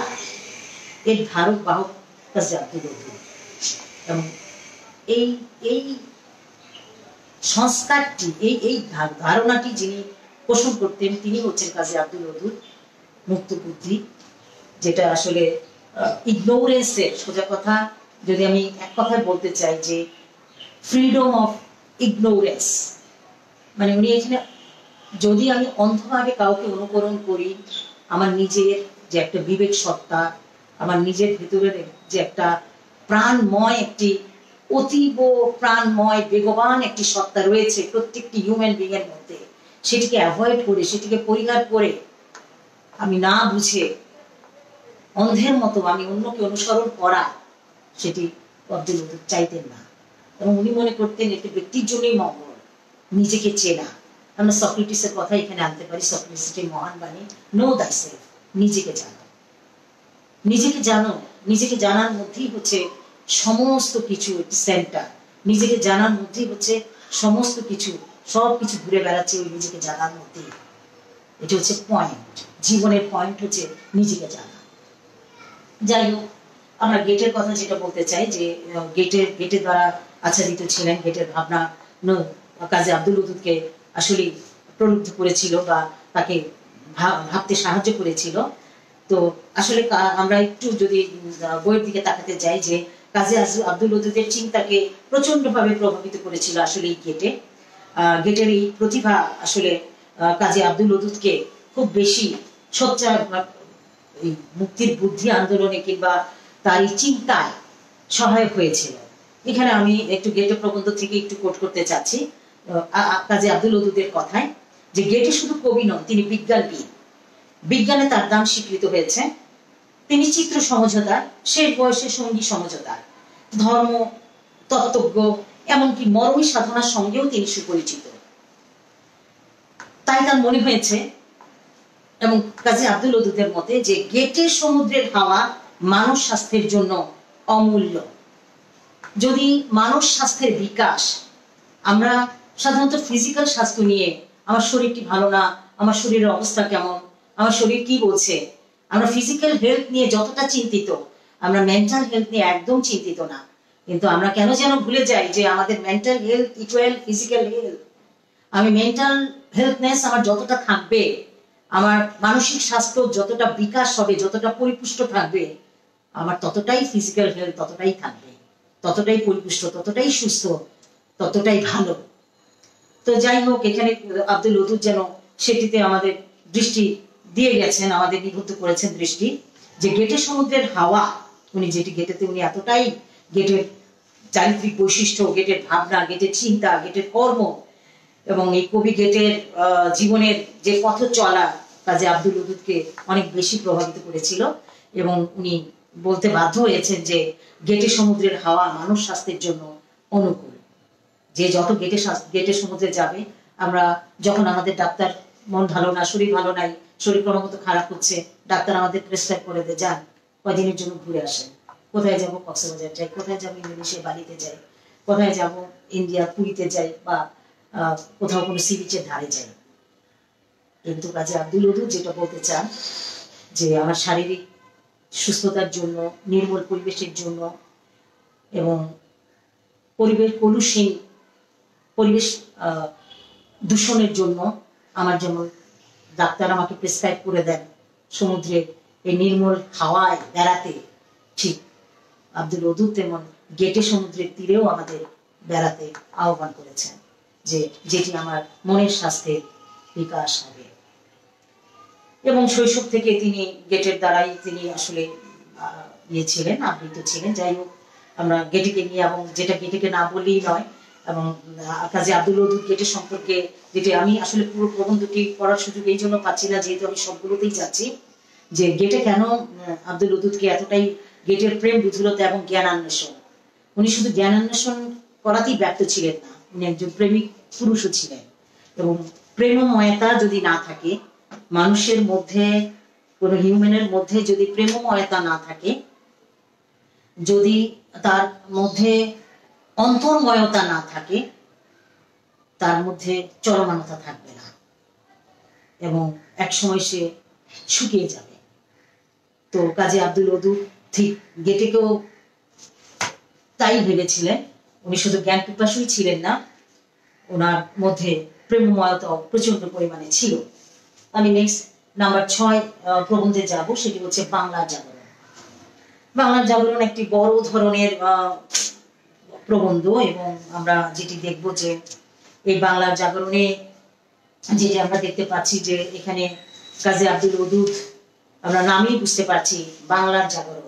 এর ধারক বাহক কাজী আব্দুল ওদুদ। এবং এই এই সংস্কারটি, এই ধারণাটি যিনি পোষণ করতেন তিনি হচ্ছেন কাজী আব্দুল ওদুদ, মুক্ত বুদ্ধি, যেটা আসলে ইগনোরেন্সের সোজা কথা যদি আমি এক কথায় বলতে চাই যে ফ্রিডম অফ ইগনোরেন্স। মানে উনি এখানে, যদি আমি অন্ধভাবে কাউকে অনুকরণ করি, আমার নিজের যে একটা বিবেক সত্তা, আমার নিজের ভিতরের যে একটা প্রাণময়, একটি অতীব প্রাণময় বেগবান একটি সত্তা রয়েছে প্রত্যেকটি হিউম্যান বিং এর মধ্যে, সেটিকে অ্যাভয়েড করে, সেটিকে পরিহার করে আমি না বুঝে অন্ধের মতো আমি অন্যকে অনুসরণ করা, সেটি আব্দুল ওদুদ চাইতেন না। এবং উনি মনে করতেন এটি ব্যক্তির জন্যই মঙ্গল, নিজেকে চেনা। আমরা সক্রেটিসের কথা এখানে আনতে পারি, সক্রেটিসের মহান বাণী, নো দাইসেলফ, নিজেকে জানো, নিজেকে জানো। নিজেকে জানার মধ্যেই হচ্ছে সমস্ত কিছু সেন্টার, নিজেকে জানার মধ্যেই হচ্ছে সমস্ত কিছু, সবকিছু ঘুরে বেড়াচ্ছে ওই নিজেকে জানার মধ্যেই। এটা হচ্ছে পয়েন্ট, জীবনের পয়েন্ট হচ্ছে নিজেকে জানা। যাই হোক, আমরা গেটের কথা যেটা বলতে চাই, যে গেটের দ্বারা আচ্ছাদিত ছিলেন, গেটের ভাবনা কাজী আব্দুল ওদুদকে আসলে প্রলুব্ধ করেছিল বা তাকে ভাবতে সাহায্য করেছিল। তো আসলে আমরা একটু যদি বইয়ের দিকে তাকাতে যাই, যে কাজী আব্দুল ওদুদের চিন্তাকে প্রচন্ডভাবে প্রভাবিত করেছিল আসলে এই গেটের এই প্রতিভা আসলে কাজী আব্দুল ওদুদকে খুব বেশি সোচ্চার এই মুক্তির বুদ্ধি আন্দোলনে কিংবা তার এই চিন্তায় সহায়ক হয়েছিল। এখানে আমি একটু গেটে প্রবন্ধ থেকে একটু কোট করতে চাচ্ছি কাজী আব্দুল ওদুদের কথায়, যে গেটে শুধু কবি নন, তিনি বিজ্ঞানবিদ। বিজ্ঞানে তার দাম স্বীকৃত হয়েছে। তিনি চিত্র সমঝোতা, শেষ বয়সে সঙ্গী সমঝোতা, ধর্ম তত্ত্বজ্ঞ, এমনকি মরমী সাধনার সঙ্গেও তিনি সুপরিচিত। তাই তার মনে হয়েছে, এবং কাজী আব্দুল ওদুদের মতে, যে গেটের সমুদ্রের হাওয়া মানব স্বাস্থ্যের জন্য অমূল্য। যদি মানব স্বাস্থ্যের বিকাশ, আমরা সাধারণত ফিজিক্যাল স্বাস্থ্য নিয়ে, আমার শরীরটি ভালো না, আমার শরীরের অবস্থা কেমন, আমার শরীর কি বলছে, আমরা ফিজিক্যাল হেলথ নিয়ে যতটা চিন্তিত, আমরা মেন্টাল হেলথ নিয়ে একদম চিন্তিত না। কিন্তু আমরা কেন যেন ভুলে যাই যে আমাদের mental health equal physical health. আমি মেন্টাল হেলথনেস আমার যতটা থাকবে, আমার মানসিক স্বাস্থ্য যতটা বিকাশ হবে, যতটা পরিপুষ্ট থাকবে, আমার ততটাই ফিজিক্যাল হেলথ ততটাই থাকবে, ততটাই পরিপুষ্ট, ততটাই সুস্থ, ততটাই ভালো। তো যাই হোক, এখানে আব্দুল ওদুদ যেন সেটিতে আমাদের দৃষ্টি দিয়ে গেছেন, আমাদের নিবদ্ধ করেছেন দৃষ্টি, যে গেটের সমুদ্রের হাওয়া, উনি যেটি গেটেতে উনি এতটাই গেটের চারিত্রিক বৈশিষ্ট্য, গেটের ভাবনা, গেটের চিন্তা, গেটের কর্ম, এবং এই কবি গেটের জীবনের যে পথ চলা কাজে আব্দুল ওদুদকে অনেক বেশি প্রভাবিত করেছিল। এবং উনি বলতে বাধ্য হয়েছেন যে গেটের সমুদ্রের হাওয়া মানব স্বাস্থ্যের জন্য অনুকূল। যে যত গেটে সমুদ্রে যাবে, আমরা যখন আমাদের ডাক্তার মন ভালো না, শরীর ভালো নাই, শরীর ক্রমাগত খারাপ হচ্ছে, ডাক্তার আমাদের প্রেসক্রাইব করে দেয়, যান কয়দিনের জন্য ঘুরে আসেন। কোথায় যাব? কক্সবাজার যাই, কোথায় যাবো? ইন্দোনেশিয়া বালিতে যাই, কোথায় যাব? ইন্ডিয়া পুরীতে যাই, বা কোথাও কোনো সি বিচের ধারে যাই। কিন্তু কাজী আব্দুল ওদুদ যেটা বলতে চান, যে আমার শারীরিক সুস্থতার জন্য, নির্মল পরিবেশের জন্য, এবং পরিবেশ কলুষহীন পরিবেশ দূষণের জন্য আমার যেমন ডাক্তার আমাকে প্রেসক্রাইব করে দেন সমুদ্রের এই নির্মল হাওয়ায় বেড়াতে, ঠিক আব্দুল ওদুদ তেমন গেটে সমুদ্রের তীরেও আমাদের বেড়াতে আহ্বান করেছেন, যেটি আমার মনের স্বাস্থ্যের বিকাশ হবে। এবং শৈশব থেকে তিনি গেটের দ্বারাই তিনি আসলে ইয়ে ছিলেন, আবৃত ছিলেন। যাই হোক, আমরা গেটেকে নিয়ে, এবং যেটা গেটেকে না বললেই নয়, এবং কাজী আব্দুল ওদুদ গেটের সম্পর্কে, যেটি আমি আসলে পুরো প্রবন্ধটি পড়ার সুযোগ এই জন্য পাচ্ছি না, যেহেতু আমি সবগুলোতেই যাচ্ছি, যে গেটে কেন আব্দুল ওদুদকে এতটাই গেটের প্রেম, বিধুরতা এবং জ্ঞান আন্বেষণ। উনি শুধু জ্ঞান আন্বেষণ করাতেই ব্যর্থ ছিলেন না, উনি একজন প্রেমিক পুরুষও ছিলেন। এবং প্রেমময়তা যদি না থাকে মানুষের মধ্যে, কোনো হিউম্যানের মধ্যে যদি প্রেমময়তা না থাকে, যদি তার মধ্যে অন্তর্ময়তা না থাকে, তার মধ্যে চলমানতা থাকবে না, এবং একসময় সে শুকিয়ে যাবে। তো কাজী আব্দুল ওদুদ ঠিক গেটেকেও তাই ভেবেছিলেন। উনি শুধু জ্ঞান পিপাসুই ছিলেন না, ওনার মধ্যে প্রেমময়তাও প্রচন্ড পরিমাণে ছিল। আমি নেক্সট নাম্বার 6 প্রবন্ধে যাব, সেটি হচ্ছে বাংলার জাগরণ। বাংলার জাগরণ একটি বড় ধরনের প্রবন্ধ, এবং আমরা যেটি দেখব যে এই বাংলার জাগরণে যেটি আমরা দেখতে পাচ্ছি যে এখানে কাজী আব্দুল ওদুদ, আমরা নামেই বুঝতে পারছি বাংলার জাগরণ,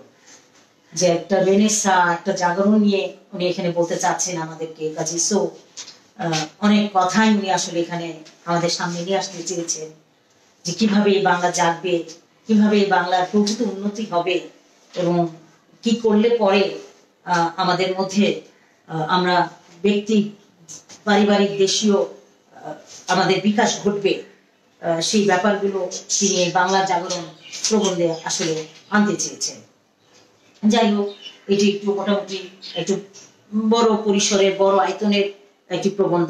যে একটা রেনেসা, একটা জাগরণ নিয়ে উনি এখানে বলতে চাচ্ছেন আমাদেরকে। কাজী সো অনেক কথাই উনি আসলে এখানে আমাদের সামনে নিয়ে আসতে চেয়েছেন, যে কিভাবে এই বাংলা জাগবে, কিভাবে এই বাংলার প্রকৃত উন্নতি হবে, এবং কি করলে পরে আমাদের মধ্যে আমরা ব্যক্তি, পারিবারিক, দেশীয় আমাদের বিকাশ ঘটবে, সেই ব্যাপারগুলো তিনি এই বাংলা জাগরণ প্রবন্ধে আসলে আনতে চেয়েছেন। যাই হোক, এটি একটু মোটামুটি একটু বড় পরিসরের, বড় আয়তনের একটি প্রবন্ধ।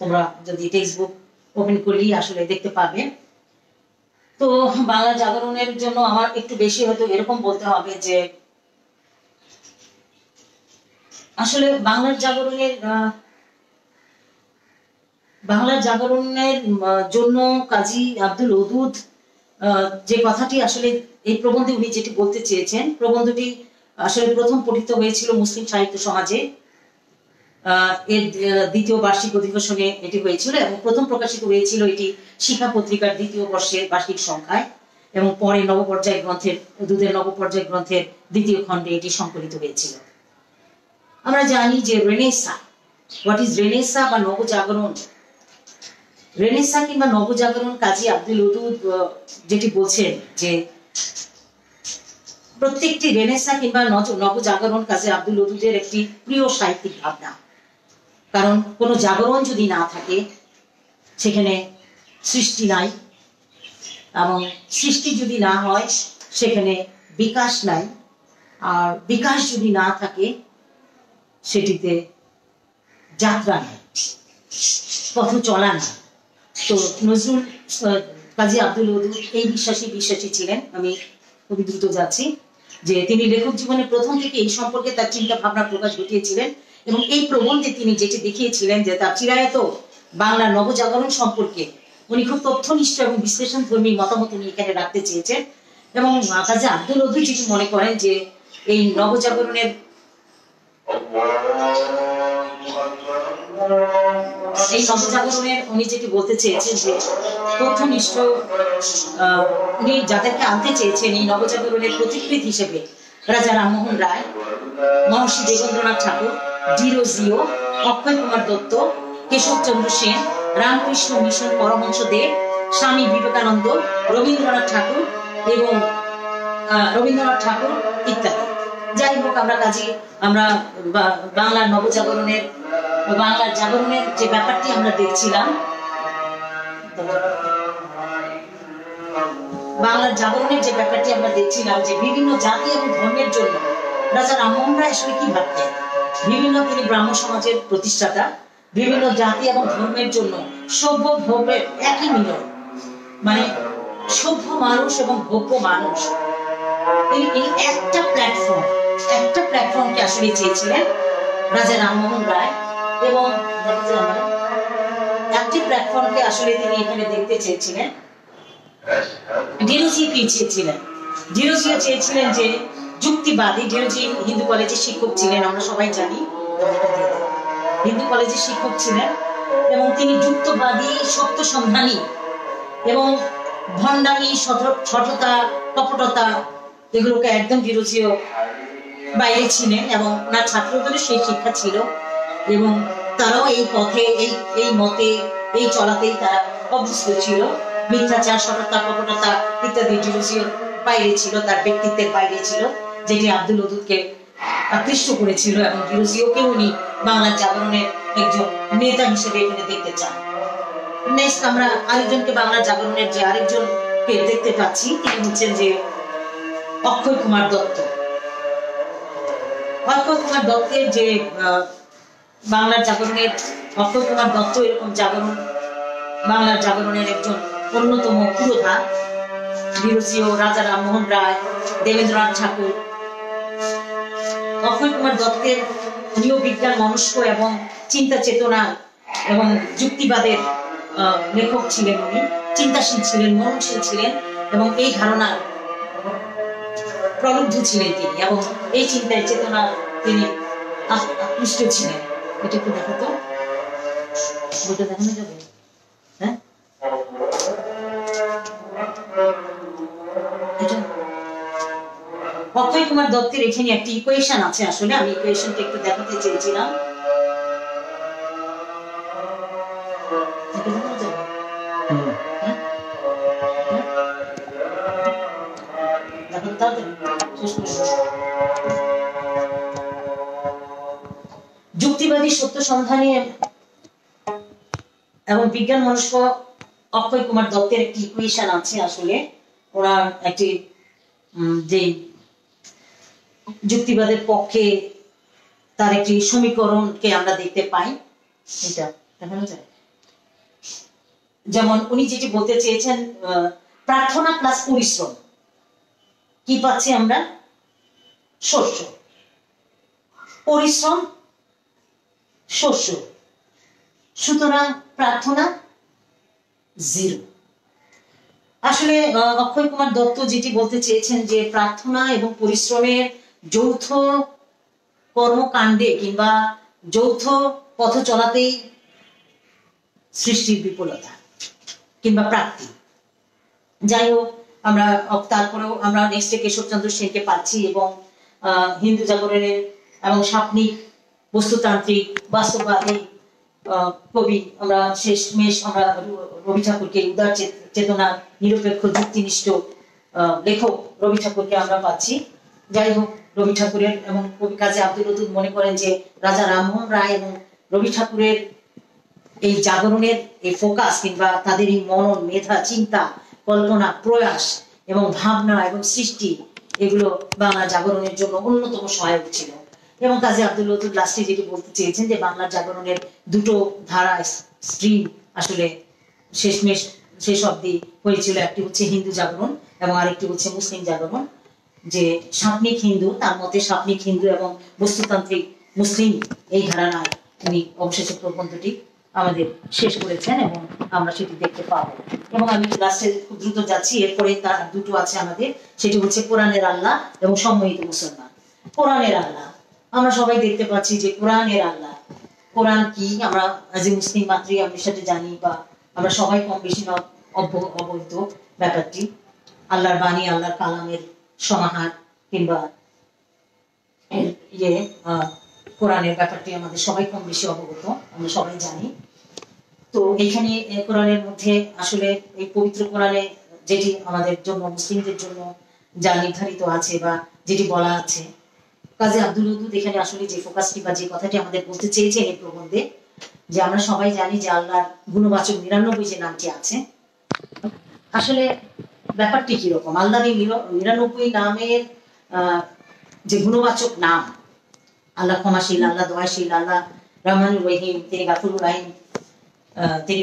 তোমরা যদি টেক্সট বুক ওপেন করলেই আসলে দেখতে পাবে। তো বাংলা জাগরণের জন্য আমার একটু বেশি হয়তো এরকম বলতে হবে যে আসলে বাংলার জাগরণের জন্য কাজী আব্দুল ওদুদ যে কথাটি আসলে এই প্রবন্ধে উনি যেটি বলতে চেয়েছেন, প্রবন্ধটি আসলে প্রথম পঠিত হয়েছিল মুসলিম সাহিত্য সমাজে, এর দ্বিতীয় বার্ষিক অধিবেশনে এটি হয়েছিল, এবং প্রথম প্রকাশিত হয়েছিল এটি শিক্ষা পত্রিকার দ্বিতীয় বর্ষের বার্ষিক সংখ্যায়, এবং পরে নবপর্যায় গ্রন্থের, ওদুদের নবপর্যায় গ্রন্থের দ্বিতীয় খণ্ডে এটি সংকলিত হয়েছিল। আমরা জানি যে রেনেসা, হোয়াট ইজ রেনেসা বা নবজাগরণ, রেনেসা কিংবা নবজাগরণ, কাজী আব্দুল ওদুদ যেটি বলছেন যে প্রত্যেকটি রেনেসা কিংবা নবজাগরণ কাজী আব্দুল ওদুদের একটি প্রিয় সাহিত্যিক ভাবনা। কারণ কোনো জাগরণ যদি না থাকে সেখানে সৃষ্টি নাই, এবং সৃষ্টি যদি না হয় সেখানে বিকাশ নাই, আর বিকাশ যদি না থাকে সেটিতে যাত্রা নাই, পথ চলা না। তো নজরুল, কাজী আব্দুল ওদুদ এই বিশ্বাসী ছিলেন। আমি খুবই দ্রুত যাচ্ছি, যে তিনি লেখক জীবনে প্রথম থেকে এই সম্পর্কে তার চিন্তা ভাবনা প্রকাশ ঘটিয়েছিলেন, এবং এই প্রবন্ধে তিনি যেটি দেখিয়েছিলেন যে তার চিরায়ত বাংলা নবজাগরণ সম্পর্কে উনি খুব তথ্যনিষ্ঠ এবং বিশ্লেষণধর্মী মতামত উনি এখানে রাখতে চেয়েছেন। এবং কাজী আব্দুল ওদুদ যেটি মনে করেন যে এই নবজাগরণের উনি যেটি বলতে চেয়েছেন যে তথ্যনিষ্ঠ, উনি যাদেরকে আনতে চেয়েছেন এই নবজাগরণের প্রতিকৃত হিসেবে রাজা রামমোহন রায়, মহর্ষি দেবেন্দ্রনাথ ঠাকুর, ডিরোজিও, অক্ষয় কুমার দত্ত, কেশবচন্দ্র সেন, রামকৃষ্ণ মিশন পরমহংস দেব, স্বামী বিবেকানন্দ, রবীন্দ্রনাথ ঠাকুর ইত্যাদি। যাই হোক, আমরা বাংলার জাগরণের যে ব্যাপারটি আমরা দেখছিলাম, যে বিভিন্ন জাতি এবং ধর্মের জন্য রাজা রামমোহন রায় আসলে কি ভাবতেন। তিনি ব্রাহ্ম সমাজের প্রতিষ্ঠাতা, বিভিন্ন জাতি এবং ধর্মের জন্য সভ্য ভব্যের একই মিলন, মানে সভ্য মানুষ এবং ভব্য মানুষ, তিনি একটা প্ল্যাটফর্মকে আসলে চেয়েছিলেন রাজা রামমোহন রায়, এবং একটি প্ল্যাটফর্মকে আসলে তিনি এখানে দেখতে চেয়েছিলেন। ডিরোজিও চেয়েছিলেন যে যুক্তিবাদী, ডিরোজিও হিন্দু কলেজের শিক্ষক ছিলেন, আমরা সবাই জানি হিন্দু কলেজের শিক্ষক ছিলেন, এবং তিনি যুক্তিবাদী, সত্য সন্ধানী, এবং ভণ্ডামি, সঠতা, কপটতা এগুলোকে একদম ডিরোজিও বাইরে ছিলেন, এবং ওনার ছাত্রদেরও সেই শিক্ষা ছিল, এবং তারাও এই পথে, এই মতে, এই চলাতেই তারা অভ্যস্ত ছিল। মিথ্যাচার, সততা, কপটতা ইত্যাদি ডিরোজিওর বাইরে ছিল, তার ব্যক্তিত্বের বাইরে ছিল, যেটি আব্দুল ওদুদকে আকৃষ্ট করেছিল, এবং ডিরোজিওকে উনি বাংলার জাগরণের একজন নেতা হিসেবে এখানে দেখতে চান। নেক্সট আমরা আরেকজনকে বাংলার জাগরণের যে আরেকজনকে দেখতে পাচ্ছি, তিনি হচ্ছেন যে অক্ষয় কুমার দত্ত। অক্ষয় কুমার দত্তের যে বাংলার জাগরণের, অক্ষয় কুমার দত্ত এরকম বাংলার জাগরণের একজন অন্যতম পুরোধা। ডিরোজিও, রাজা রামমোহন রায়, দেবেন্দ্রনাথ ঠাকুর, অক্ষয় কুমার দত্তের উনিও বিজ্ঞান মনস্ক এবং চিন্তা চেতনা এবং যুক্তিবাদের লেখক ছিলেন। উনি চিন্তাশীল ছিলেন, মননশীল ছিলেন এবং এই ধারণার প্রলুব্ধ ছিলেন তিনি, এবং এই চিন্তায় চেতনা তিনি আকৃষ্ট ছিলেন। এটা একটু দেখো তো, বইটা দেখানো যাবে? হ্যাঁ, এটা অক্ষয় কুমার দত্তের এখানে একটি ইকুয়েশন আছে। আসলে আমি ইকুয়েশনটা একটু দেখাতে চেয়েছিলাম। যুক্তিবাদী সত্য সন্ধানী এবং বিজ্ঞান মনস্ক অক্ষয় কুমার দত্তের একটি ইকুয়েশন আছে। আসলে ওনার একটি যে যুক্তিবাদের পক্ষে তার একটি সমীকরণকে আমরা দেখতে পাই। এটা দেখানো যায়। যেমন উনি যেটি বলতে চেয়েছেন, প্রার্থনা প্লাস পরিশ্রম কি পাচ্ছি আমরা? শস্য। পরিশ্রম শস্য, সুতরাং প্রার্থনা জিরো। আসলে অক্ষয় কুমার দত্ত যেটি বলতে চেয়েছেন যে প্রার্থনা এবং পরিশ্রমের যৌথ কর্মকাণ্ডে কিংবা যৌথ পথ চলাতেই সৃষ্টির বিপুলতা কিংবা প্রাপ্তি। যাই হোক, আমরা তারপরেও আমরা নেক্সটে কেশবচন্দ্র সেনকে পাচ্ছি এবং হিন্দু জাগরণের এবং স্বপ্নিক বস্তুতান্ত্রিক বাস্তববাদী কবি আমরা শেষমেশ আমরা রবি ঠাকুরকে, উদার চেতনা নিরপেক্ষ যুক্তিনিষ্ঠ লেখক রবি ঠাকুরকে আমরা পাচ্ছি। যাই হোক, রবি ঠাকুরের এবং কবি কাজী আব্দুল ওদুদ মনে করেন যে রাজা রামমোহন রায় এবং রবি ঠাকুরের এই জাগরণের এই ফোকাস কিংবা তাদের এই মনন, মেধা, চিন্তা, কল্পনা, প্রয়াস এবং ভাবনা এবং সৃষ্টি, এগুলো বাংলা জাগরণের জন্য অন্যতম সহায়ক ছিল। এবং কাজী আব্দুল ওদুদ লাস্টে যেটি বলতে চেয়েছেন যে বাংলার জাগরণের দুটো ধারা স্ট্রিম আসলে শেষমেশ শেষ অব্দি হয়েছিল। একটি হচ্ছে হিন্দু জাগরণ এবং আরেকটি হচ্ছে মুসলিম জাগরণ। যে স্বপ্নিক হিন্দু, তার মতে স্বপ্নিক হিন্দু এবং বস্তুতান্ত্রিক মুসলিম এই ধারণায় উনি অবশেষে প্রবন্ধটি আমাদের শেষ করেছেন এবং আমরা সেটি দেখতে পাবো। এবং আমি লাস্টে খুব দ্রুত যাচ্ছি, এরপরে তার দুটো আছে আমাদের, সেটি হচ্ছে কোরআনের আল্লাহ এবং সম্মোহিত মুসলমান। কোরআনের আল্লাহ আমরা সবাই দেখতে পাচ্ছি যে কোরআনের আল্লাহ, কোরআন কি আমরা আজ মুসলিম মাত্রই আমরা সেটা জানি বা আমরা সবাই কম বেশি অবহিত ব্যাপারটি। আল্লাহর বাণী, আল্লাহর কালামের সমাহার কিংবা কোরআনের ব্যাপারটি আমাদের সবাই কম বেশি অবগত, আমরা সবাই জানি। তো এইখানে কোরআনের মধ্যে আসলে এই পবিত্র কোরআনে যেটি আমাদের জন্য, মুসলিমদের জন্য যা নির্ধারিত আছে বা যেটি বলা আছে, কাজী আব্দুল ওদুদ এখানে আসলে যে ফোকাসটি বা যে কথাটি আমাদের বলতে চেয়েছেন এই প্রবন্ধে, যে আমরা সবাই জানি যে আল্লাহর গুণবাচক 99 যে নামটি আছে, আসলে ব্যাপারটি কিরকম? আল্লাহর এই 99 নামের যে গুণবাচক নাম, আল্লাহ ক্ষমাশীল, আল্লাহ দয়াশীল, আল্লাহ রহমানুর রহিম, তিনি গাফুরুর রাহিম, তিনি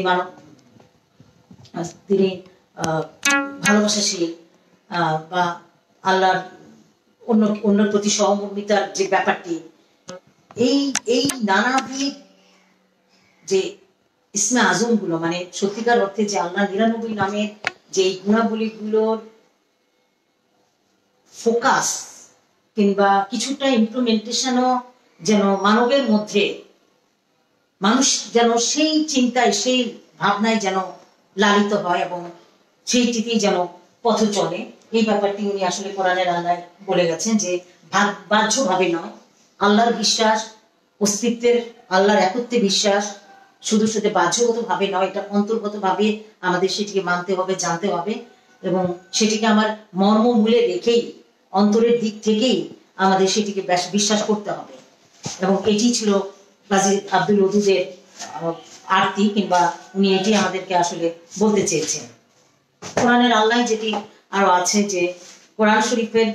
ভালোবাসাশীল, বা আল্লাহর অন্যর প্রতি সহমর্মিতার যে ব্যাপারটি, এই নানাবিধ যে ইসমে আজম গুলো, মানে সত্যিকার অর্থে যে আল্লাহ 99 নামের যে গুণাবলী গুলোর ফোকাস কিংবা কিছুটা ইমপ্লিমেন্টেশনও যেন মানবের মধ্যে, মানুষ যেন সেই চিন্তায়, সেই ভাবনায় যেন লালিত হয় এবং সেইটিতেই যেন পথ চলে, এই ব্যাপারটি উনি আসলে কোরআনের আল্লাহ বলে গেছেন যে বাহ্যভাবে নয়, আল্লাহর বিশ্বাস, অস্তিত্বের আল্লাহর একত্বে বিশ্বাস শুধু শুধু বাহ্যগত ভাবে নয়, এটা অন্তর্গত ভাবে আমাদের সেটিকে মানতে হবে, জানতে হবে এবং সেটিকে আমার মর্মমূলে রেখেই, অন্তরের দিক থেকেই আমাদের সেটিকে বিশ্বাস করতে হবে। এবং এটি ছিল কাজী আব্দুল ওদুদের আরতি, কিংবা উনি এটি আমাদেরকে আসলে বলতে চেয়েছেন। কোরআনের আল্লাহ যেটি আরো আছে, যে কোরআন শরীফের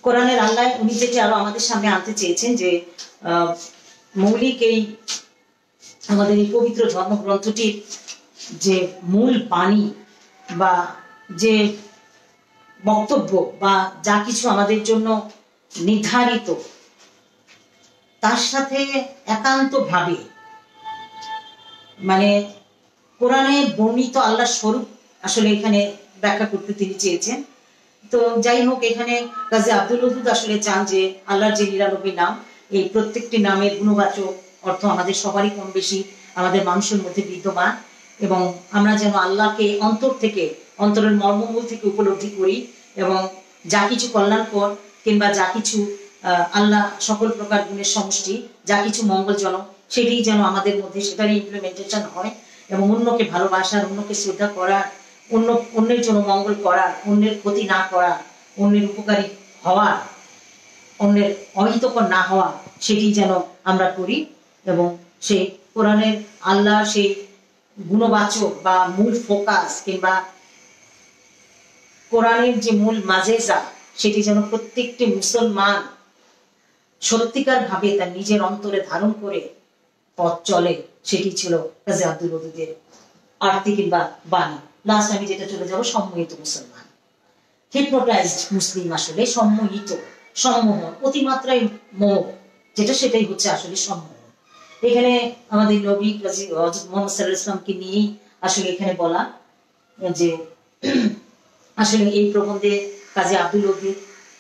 কোরআনের আল্লাহ উনি যেটি আরো আমাদের সামনে আনতে চেয়েছেন, যে মৌলিক এই আমাদের এই পবিত্র ধর্মগ্রন্থটির যে মূল বাণী বা যে বক্তব্য বা যা কিছু আমাদের জন্য নির্ধারিত, তার সাথে একান্তভাবে মানে কোরআনে বর্ণিত আল্লাহর স্বরূপ আসলে এখানে ব্যাখ্যা করতে তিনি চেয়েছেন। তো যাই হোক, এখানে কাজী আব্দুল ওদুদ আসলে চান যে আল্লাহর যে ৯৯ নাম, এই প্রত্যেকটি নামের গুণবাচক অর্থ আমাদের সবারই কম বেশি আমাদের মানুষের মধ্যে বিদ্যমান, এবং আমরা যেন আল্লাহকে অন্তর থেকে, অন্তরের মর্মমূল থেকে উপলব্ধি করি, এবং যা কিছু কল্যাণকর কিংবা যা কিছু আল্লাহ সকল প্রকার গুণের সমষ্টি, যা কিছু মঙ্গলজনক, সেটি যেন আমাদের মধ্যে সেটারই ইমপ্লিমেন্টেশন হয়, এবং অন্যকে ভালোবাসার, অন্যকে শ্রদ্ধা করার, অন্যের জন্য মঙ্গল করার, অন্যের ক্ষতি না করা, অন্যের উপকারী হওয়া, অন্যের অহিতকর না হওয়া, সেটি যেন আমরা করি। এবং সেই কোরআনের আল্লাহর সেই গুণবাচক বা মূল ফোকাস কিংবা কোরআনের যে মূল মাজেজা, সেটি যেন প্রত্যেকটি মুসলমান সত্যিকার ভাবে তার নিজের অন্তরে ধারণ করে পথ চলে, সেটি ছিল কাজী আব্দুল ওদুদের আরতি কিংবা বাণী। লাস্ট আমি যেটা চলে যাব, সম্মোহিত মুসলমান, হিপনোটাইজড মুসলিম, আসলে সম্মোহিত, সম্মোহন, অতিমাত্রায় মোহ, যেটা সেটাই হচ্ছে আসলে সম্মোহন। এখানে আমাদের নবী কাজী হযরত মুহাম্মদ সাল্লাল্লাহু আলাইহি ওয়াসাল্লামকে নিয়ে আসলে এখানে বলা যে আসলে এই প্রবন্ধে কাজী আব্দুল ওদুদ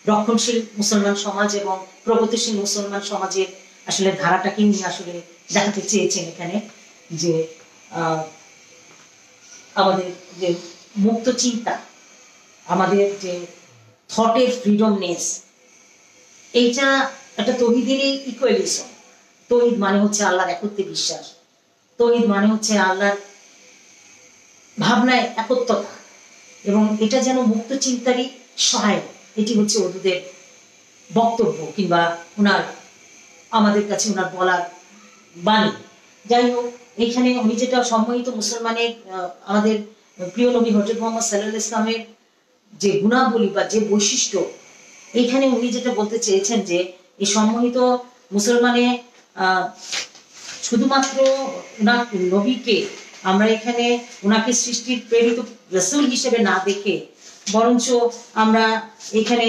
রক্ষণশীল মুসলমান সমাজ এবং প্রগতিশীল মুসলমান সমাজের আসলে ধারাটাকে নিয়ে আসলে দেখাতে চেয়েছেন এখানে, যে আমাদের যে মুক্ত চিন্তা, আমাদের যে থটের ফ্রিডমনেস, এইটা একটা তৌহিদেরই ইকুয়ালিজম। তৌহিদ মানে হচ্ছে আল্লাহর একত্বে বিশ্বাস, তৌহিদ মানে হচ্ছে আল্লাহর ভাবনায় একত্বতা, এবং এটা যেন মুক্ত চিন্তারই সহায়ক। এটি হচ্ছে ওদুদের বক্তব্য কিংবা ওনার আমাদের কাছে ওনার বলার বাণী। যাই হোক, এইখানে উনি যেটা সম্মোহিত মুসলমানের আমাদের প্রিয় নবী হযরত মুহাম্মদ সাল্লাল্লাহু আলাইহি ওয়াসাল্লামের যে গুণাবলী বা যে বৈশিষ্ট্য, এইখানে উনি যেটা বলতে চেয়েছেন যে এই সম্মোহিত মুসলমানে শুধুমাত্র ওনার নবীকে আমরা এখানে ওনাকে সৃষ্টির প্রেরিত রাসূল হিসেবে না দেখে, বরঞ্চ আমরা এখানে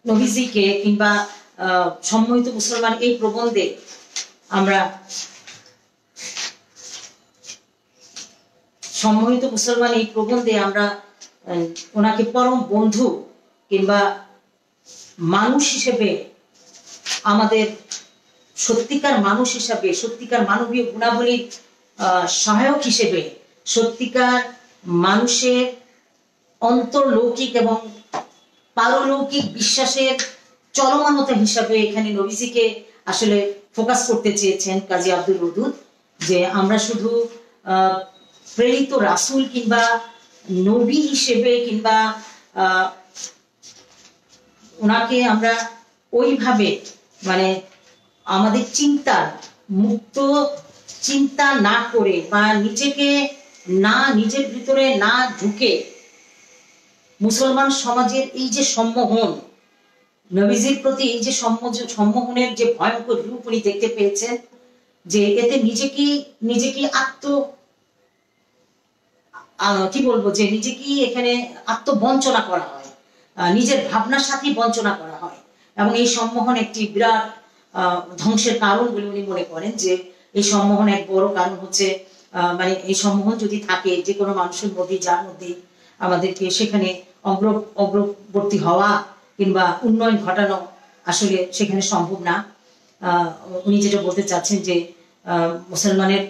নবীজিকে কিংবা সম্মোহিত মুসলমান এই প্রবন্ধে আমরা সম্মোহিত মুসলমান এই প্রবন্ধে আমরা ওনাকে পরম বন্ধু কিংবা মানুষ হিসেবে, আমাদের সত্যিকার মানুষ হিসেবে, সত্যিকার মানবীয় গুণাবলীর সহায়ক হিসেবে, সত্যিকার মানুষের অন্তর্লৌকিক এবং পারলৌকিক বিশ্বাসের চলমানতা হিসাবে এখানে নবীজিকে আসলে ফোকাস করতে চেয়েছেন কাজী আব্দুল ওদুদ, যে আমরা শুধু প্রেরিত রাসূল কিংবা নবী হিসেবে কিংবা ওনাকে আমরা ওইভাবে মানে আমাদের চিন্তা মুক্ত চিন্তা না করে বা নিজেকে না নিজের ভিতরে না ঢুকে মুসলমান সমাজের এই যে সম্মোহন, নবীজির প্রতি এই যে সম্মোহনের যে ভয়ঙ্কর রূপ উনি দেখতে পেয়েছেন, যে এতে নিজেকে কি বলবো, যে নিজেকে এখানে আত্মবঞ্চনা করা হয়, নিজের ভাবনার সাথে বঞ্চনা করা হয়, এবং এই সম্মোহন একটি বিরাট ধ্বংসের কারণ বলে উনি মনে করেন। যে এই সম্মোহন এক বড় কারণ হচ্ছে মানে এই সম্মোহন যদি থাকে যে কোনো মানুষের মধ্যে, যার মধ্যে আমাদেরকে সেখানে অগ্রবর্তী হওয়া কিংবা উন্নয়ন ঘটানো আসলে সেখানে সম্ভব না। উনি যেটা বলতে চাচ্ছেন যে মুসলমানের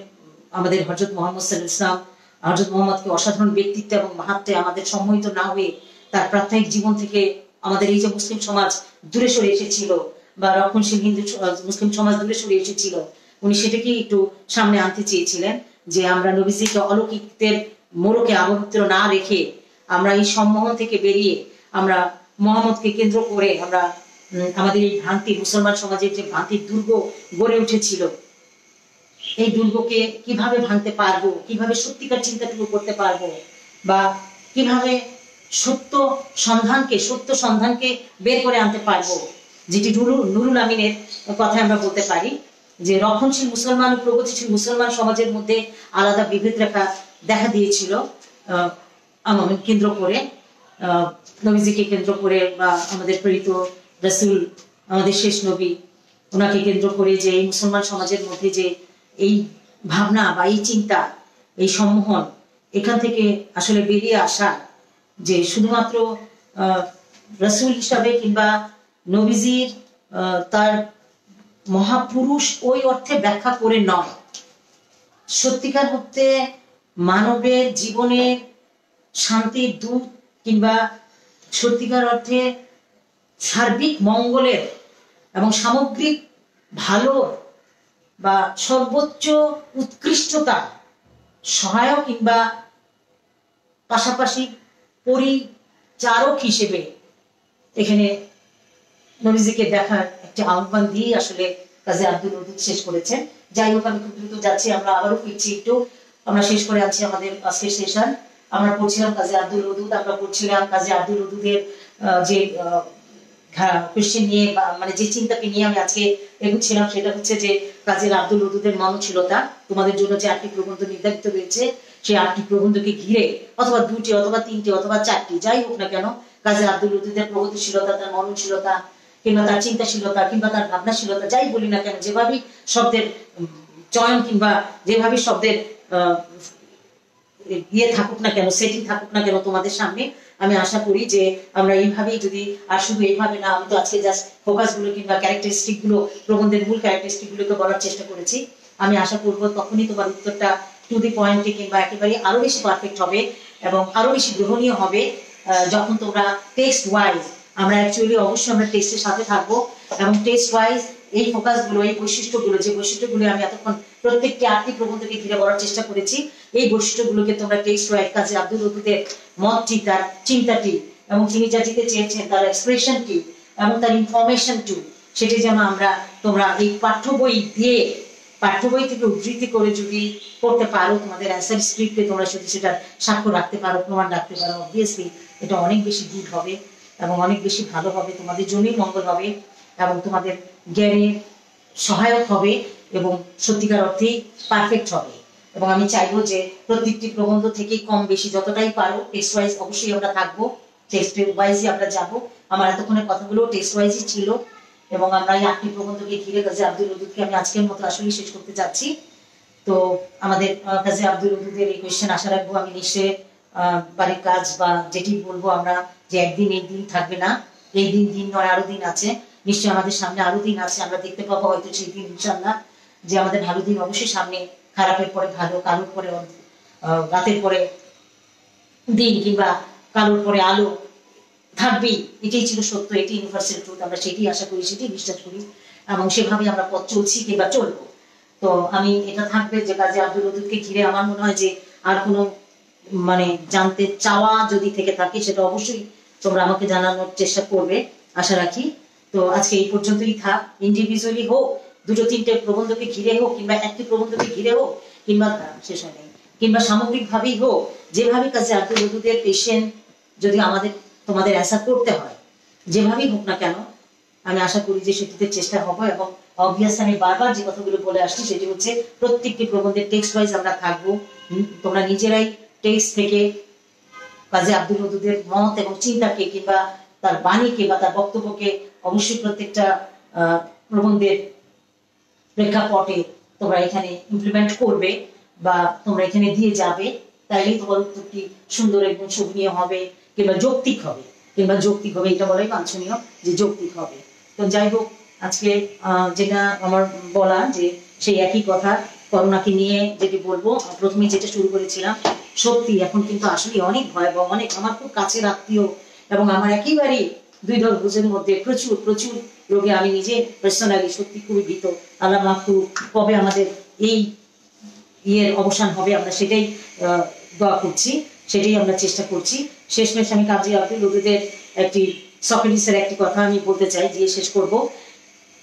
আমাদের হযরত মুহাম্মদ সাল্লাল্লাহু আলাইহি ওয়াসাল্লাম, হযরত মুহাম্মদকে অসাধারণ ব্যক্তিত্ব এবং মাহাত্ম্যে আমাদের সম্মোহিত না হয়ে তার প্রাত্যহিক জীবন থেকে আমাদের এই যে মুসলিম সমাজ দূরে সরে এসেছিল বা রক্ষণশীল হিন্দু মুসলিম সমাজ দূরে সরে এসেছিল, উনি সেটাকে একটু সামনে আনতে চেয়েছিলেন, যে আমরা নবীজিকে অলৌকিকদের মোড়কে আবদ্ধ না রেখে আমরা এই সম্মোহন থেকে বেরিয়ে আমরা মুহাম্মদকে কেন্দ্র করে আমরা আমাদের এই ভ্রান্তি, মুসলমান সমাজের যে ভ্রান্তির দুর্গ গড়ে উঠেছিল, এই দুর্গকে কিভাবে ভাঙতে পারবো, কিভাবে সত্যিকার চিন্তাটুকু করতে পারবো, বা কিভাবে সত্য সন্ধানকে বের করে আনতে পারবো, যেটি নুরুল আমিনের কথা আমরা বলতে পারি। যে রক্ষণশীল মুসলমান ও প্রগতিশীল মুসলমান সমাজের মধ্যে আলাদা বিভেদ রেখা দেখা দিয়েছিল আমাদের কেন্দ্র করে, নবীজিকে কেন্দ্র করে বা আমাদের প্রেরিত রাসূল আমাদের শেষ নবী ওনাকে কেন্দ্র করে যে এই মুসলমান সমাজের মধ্যে যে এই ভাবনা বা এই চিন্তা, এই সম্মোহন, এখান থেকে আসলে বেরিয়ে আসা যে শুধুমাত্র রাসূল হিসাবে কিংবা নবীজির তার মহাপুরুষ ওই অর্থে ব্যাখ্যা করে নয়, সত্যিকার অর্থে মানবের জীবনের শান্তির দূত কিংবা সত্যিকার অর্থে সার্বিক মঙ্গলের এবং সামগ্রিক ভালো বা সর্বোচ্চ উৎকৃষ্টতা সহায়ক কিংবা পাশাপাশি পরিচারক হিসেবে এখানে নবীজিকে দেখার একটা আহ্বান দিয়ে আসলে কাজী আব্দুল ওদুদ শেষ করেছেন। যাই হোক, আমি খুব দ্রুত যাচ্ছি, আমরা আবারও ফিরছি একটু, আমরা শেষ করে আছি আমাদের আজকের সেশন। আমরা পড়ছিলাম কাজী আব্দুল ওদুদ, আমরা পড়ছিলাম কাজী আব্দুল ওদুদের যে কোশ্চেন নিয়ে মানে যে চিন্তাকে নিয়ে আমি আজকে এগোচ্ছিলাম সেটা হচ্ছে যে কাজী আব্দুল ওদুদের মননশীলতা। তোমাদের জন্য যে 8টি প্রবন্ধ নির্ধারিত রয়েছে সেই 8টি প্রবন্ধকে ঘিরে অথবা 2টি অথবা 3টি অথবা 4টি যাই হোক না কেন, কাজী আব্দুল ওদুদের প্রগতিশীলতা, তার মননশীলতা কিংবা তার চিন্তাশীলতা কিংবা তার ভাবনাশীলতা যাই বলি না কেন, যেভাবেই শব্দের চয়ন কিংবা যেভাবে শব্দের ইয়ে থাকুক না কেন, সেটিং থাকুক না কেন তোমাদের সামনে, আমি আশা করি যে আমরা এইভাবেই যদি, আর শুধু এইভাবে না, আমি তো আজকে জাস্ট ফোকাস গুলো কিংবা ক্যারেক্টারিস্টিক গুলো, প্রবন্ধের মূল ক্যারেক্টারিস্টিক গুলোকে বলার চেষ্টা করেছি। আমি আশা করব তখনই তোমার উত্তরটা টু দি পয়েন্টে কিংবা একেবারে আরো বেশি পারফেক্ট হবে এবং আরো বেশি গ্রহণীয় হবে যখন তোমরা টেক্সট ওয়াইজ, আমরা অ্যাকচুয়ালি অবশ্যই আমরা টেক্সটের সাথে থাকবো এবং টেক্সট ওয়াইজ এই ফোকাসগুলো, এই বৈশিষ্ট্যগুলো, যে বৈশিষ্ট্যগুলো আমি এতক্ষণ প্রত্যেকটি 8টি প্রবন্ধকে ঘিরে বলার চেষ্টা করেছি, এই বৈশিষ্ট্যগুলোকে তোমরা টেক্সট ওয়াইজ কাজী আব্দুল ওদুদের মতটি, তার চিন্তাটি এবং তিনি যা দিতে চেয়েছেন তার এক্সপ্রেশনটি এবং তার ইনফরমেশনটি, সেটি যেন আমরা তোমরা এই পাঠ্য বই থেকে উদ্ধৃতি করে যদি করতে পারো, তোমাদের অ্যান্সার স্ক্রিপ্টে তোমরা যদি সেটা সাক্ষ্য রাখতে পারো, প্রমাণ রাখতে পারো, অবভিয়াসলি এটা অনেক বেশি গুড হবে এবং অনেক বেশি ভালো হবে, তোমাদের জন্যই মঙ্গল হবে এবং তোমাদের জ্ঞানের সহায়ক হবে এবং সত্যিকার অর্থেই পারফেক্ট হবে। এবং আমি চাইবো যে প্রত্যেকটি প্রবন্ধ থেকেই কম বেশি যতটাই পারো টেক্সট ওয়াইজ অবশ্যই আমরা থাকবো, টেক্সট ওয়াইজই আমরা যাবো। আমার এতক্ষণের কথাগুলো টেক্সট ওয়াইজই ছিল এবং আমরা এই 8টি প্রবন্ধকে ঘিরে কাজী আব্দুল ওদুদকে আমি আজকের মতো আসলে শেষ করতে যাচ্ছি। তো আমাদের কাজী আব্দুল ওদুদের এই কোয়েশ্চেন আশা রাখবো আমি নিশ্চয়ই বাড়ির কাজ বা যেটি বলবো আমরা, যে একদিন এই দিন থাকবে না, এই দিন নয়, আরো দিন আছে, নিশ্চয়ই আমাদের সামনে আরো দিন আছে, আমরা দেখতে পাবো হয়তো সেই দিন ইনশাআল্লাহ, যে আমাদের ভালো দিন অবশ্যই সামনে, খারাপের পরে ভালো, কালোর পরে রাতের পরে দিন কিংবা কালোর পরে আলো থাকবেই। এটাই ছিল সত্য, এটি ইউনিভার্সাল ট্রুথ, আমরা সেটি আশা করি, সেটি বিশ্বাস করি এবং সেভাবে আমরা পথ চলছি কিংবা চলবো। তো আমি এটা থাকবে যে কাজী আব্দুল ওদুদকে ঘিরে আমার মনে হয় যে আর কোনো মানে জানতে চাওয়া যদি থেকে থাকে সেটা অবশ্যই তোমরা আমাকে জানানোর চেষ্টা করবে, আশা রাখি। তো আজকে এই পর্যন্তই থাক। ইন্ডিভিজুয়ালি হোক, 2-3টে প্রবন্ধকে ঘিরে হোক কিংবা একটি প্রবন্ধকে ঘিরে হোক কিংবা শেষ হয় নাই, কিংবা সামগ্রিকভাবেই হোক, যেভাবে কাজী আব্দুল ওদুদের পেশেন্ট যদি তোমাদের অ্যান্সার করতে হয়, যেভাবেই হোক না কেন, আমি আশা করি যে সেটিতে চেষ্টা হবো। এবং অবভিয়াসলি আমি বারবার যে কথাগুলো বলে আসছি সেটি হচ্ছে প্রত্যেকটি প্রবন্ধের টেক্সট ওয়াইজ আমরা থাকবো। তোমরা নিজেরাই টেক্সট থেকে কাজী আব্দুল ওদুদের মত এবং চিন্তাকে কিংবা তার বাণীকে বা তার বক্তব্যকে অবশ্যই প্রত্যেকটা প্রবন্ধের প্রেক্ষাপটে তোমরা এখানে ইমপ্লিমেন্ট করবে বা তোমরা এখানে দিয়ে যাবে, তাইলেই তোমার উত্তরটি সুন্দর এবং শোভনীয় হবে কিংবা যৌক্তিক হবে, এটা বলাই বাঞ্ছনীয় যে যৌক্তিক হবে। তো যাই হোক, আজকে যেটা আমার বলা যে সেই একই কথা, করোনাকে নিয়ে যেটি বলবো, প্রথমে যেটা শুরু করেছিলাম, সত্যি এখন কিন্তু আসলে অনেক ভয়াবহ, অনেক আমার খুব কাছের আত্মীয় এবং আমার একেবারে 2 দলভুজের মধ্যে প্রচুর রোগে আমি নিজে পার্সোনালি সত্যি খুবই ভীত। আল্লাহ মাফ করুক, কবে আমাদের এই অবসান হবে আমরা সেটাই দোয়া করছি, সেটাই আমরা চেষ্টা করছি। শেষমেশ আমি কাজী আব্দুল ওদুদের একটি সক্রেটিসের একটি কথা আমি বলতে চাই, দিয়ে শেষ করব।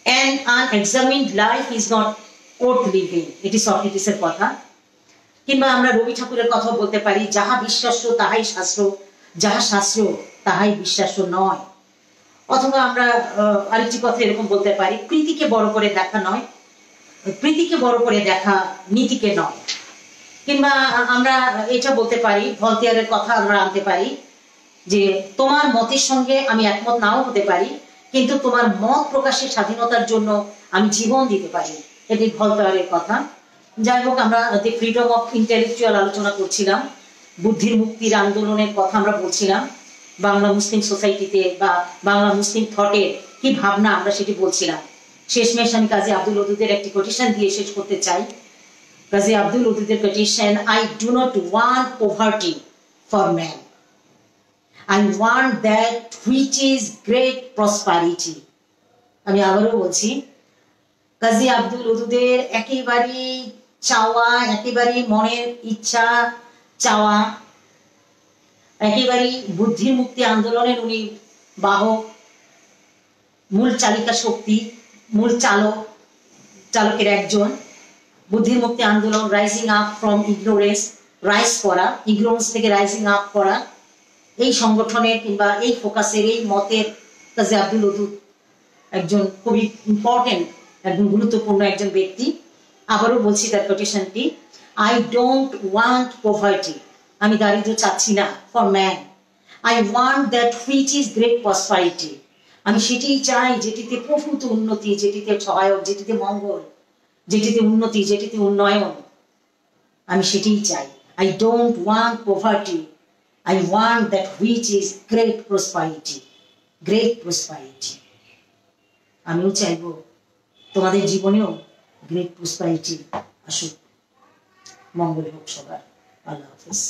An unexamined life is not worth living, এটি সক্রেটিসের কথা। কিংবা আমরা রবি ঠাকুরের কথা বলতে পারি, যাহা বিশ্বাস্য তাহাই শাস্ত্র, যাহা শাস্ত্র তাহাই বিশ্বাস্য নয়। অথবা আমরা আরেকটি কথা এরকম বলতে পারি, কৃতিকে বড় করে দেখা নয়, প্রীতিকে বড় করে দেখা, নীতিকে নয়। কিংবা আমরা এটা বলতে পারি, ভলতেয়ারের কথা আমরা আনতে পারি যে তোমার মতের সঙ্গে আমি একমত নাও হতে পারি, কিন্তু তোমার মত প্রকাশের স্বাধীনতার জন্য আমি জীবন দিতে পারি। এটি ভলতেয়ারের কথা। যাই হোক, আমরা দি ফ্রিডম অফ ইন্টেলেকচুয়াল আলোচনা করছিলাম, বুদ্ধির মুক্তির আন্দোলনের কথা আমরা বলছিলাম, বাংলা মুসলিম সোসাইটিতে বা বাংলা মুসলিম থটের কি ভাবনা আমরা সেটি বলছিলাম। শেষমেশ আমি কাজী আব্দুল ওদুদের একটি কোটেশন দিয়ে শেষ করতে চাই। কাজী আব্দুল ওদুদের quotation, I do not want poverty for man, I want that which is great prosperity. আমি আবারও বলছি, কাজী আব্দুল ওদুদের একেবারেই চাওয়া, একেবারেই মনের ইচ্ছা চাওয়া, একেবারেই বুদ্ধির মুক্তি আন্দোলনের উনি বাহক, মূল চালিকা শক্তি, মূল চালকের একজন। বুদ্ধির মুক্তি আন্দোলন, rising up from ignorance, rise করা, ইগনোরেন্স থেকে রাইজিং আপ করা, এই সংগঠনের কিংবা এই ফোকাসের, এই মতের কাজী আব্দুল ওদুদ একজন খুবই ইম্পর্টেন্ট, একজন গুরুত্বপূর্ণ একজন ব্যক্তি। আবারও বলছি তার কোটেশনটি, আই ডোন্ট ওয়ান্ট পভার্টি, আমি দারিদ্র চাচ্ছি না, for man, I want that which is great prosperity, আমি সেটিই চাই যেটিতে প্রভূত উন্নতি, যেটিতে সহায়ক, যেটিতে মঙ্গল, যেটিতে উন্নতি, যেটিতে উন্নয়ন, আমি সেটিই চাই। I don't want poverty, I want that which is great prosperity, great prosperity. আমিও চাইবো তোমাদের জীবনেও গ্রেট প্রসপারিটি আসুক, মঙ্গল হোক সবার। আল্লাহ হাফেজ।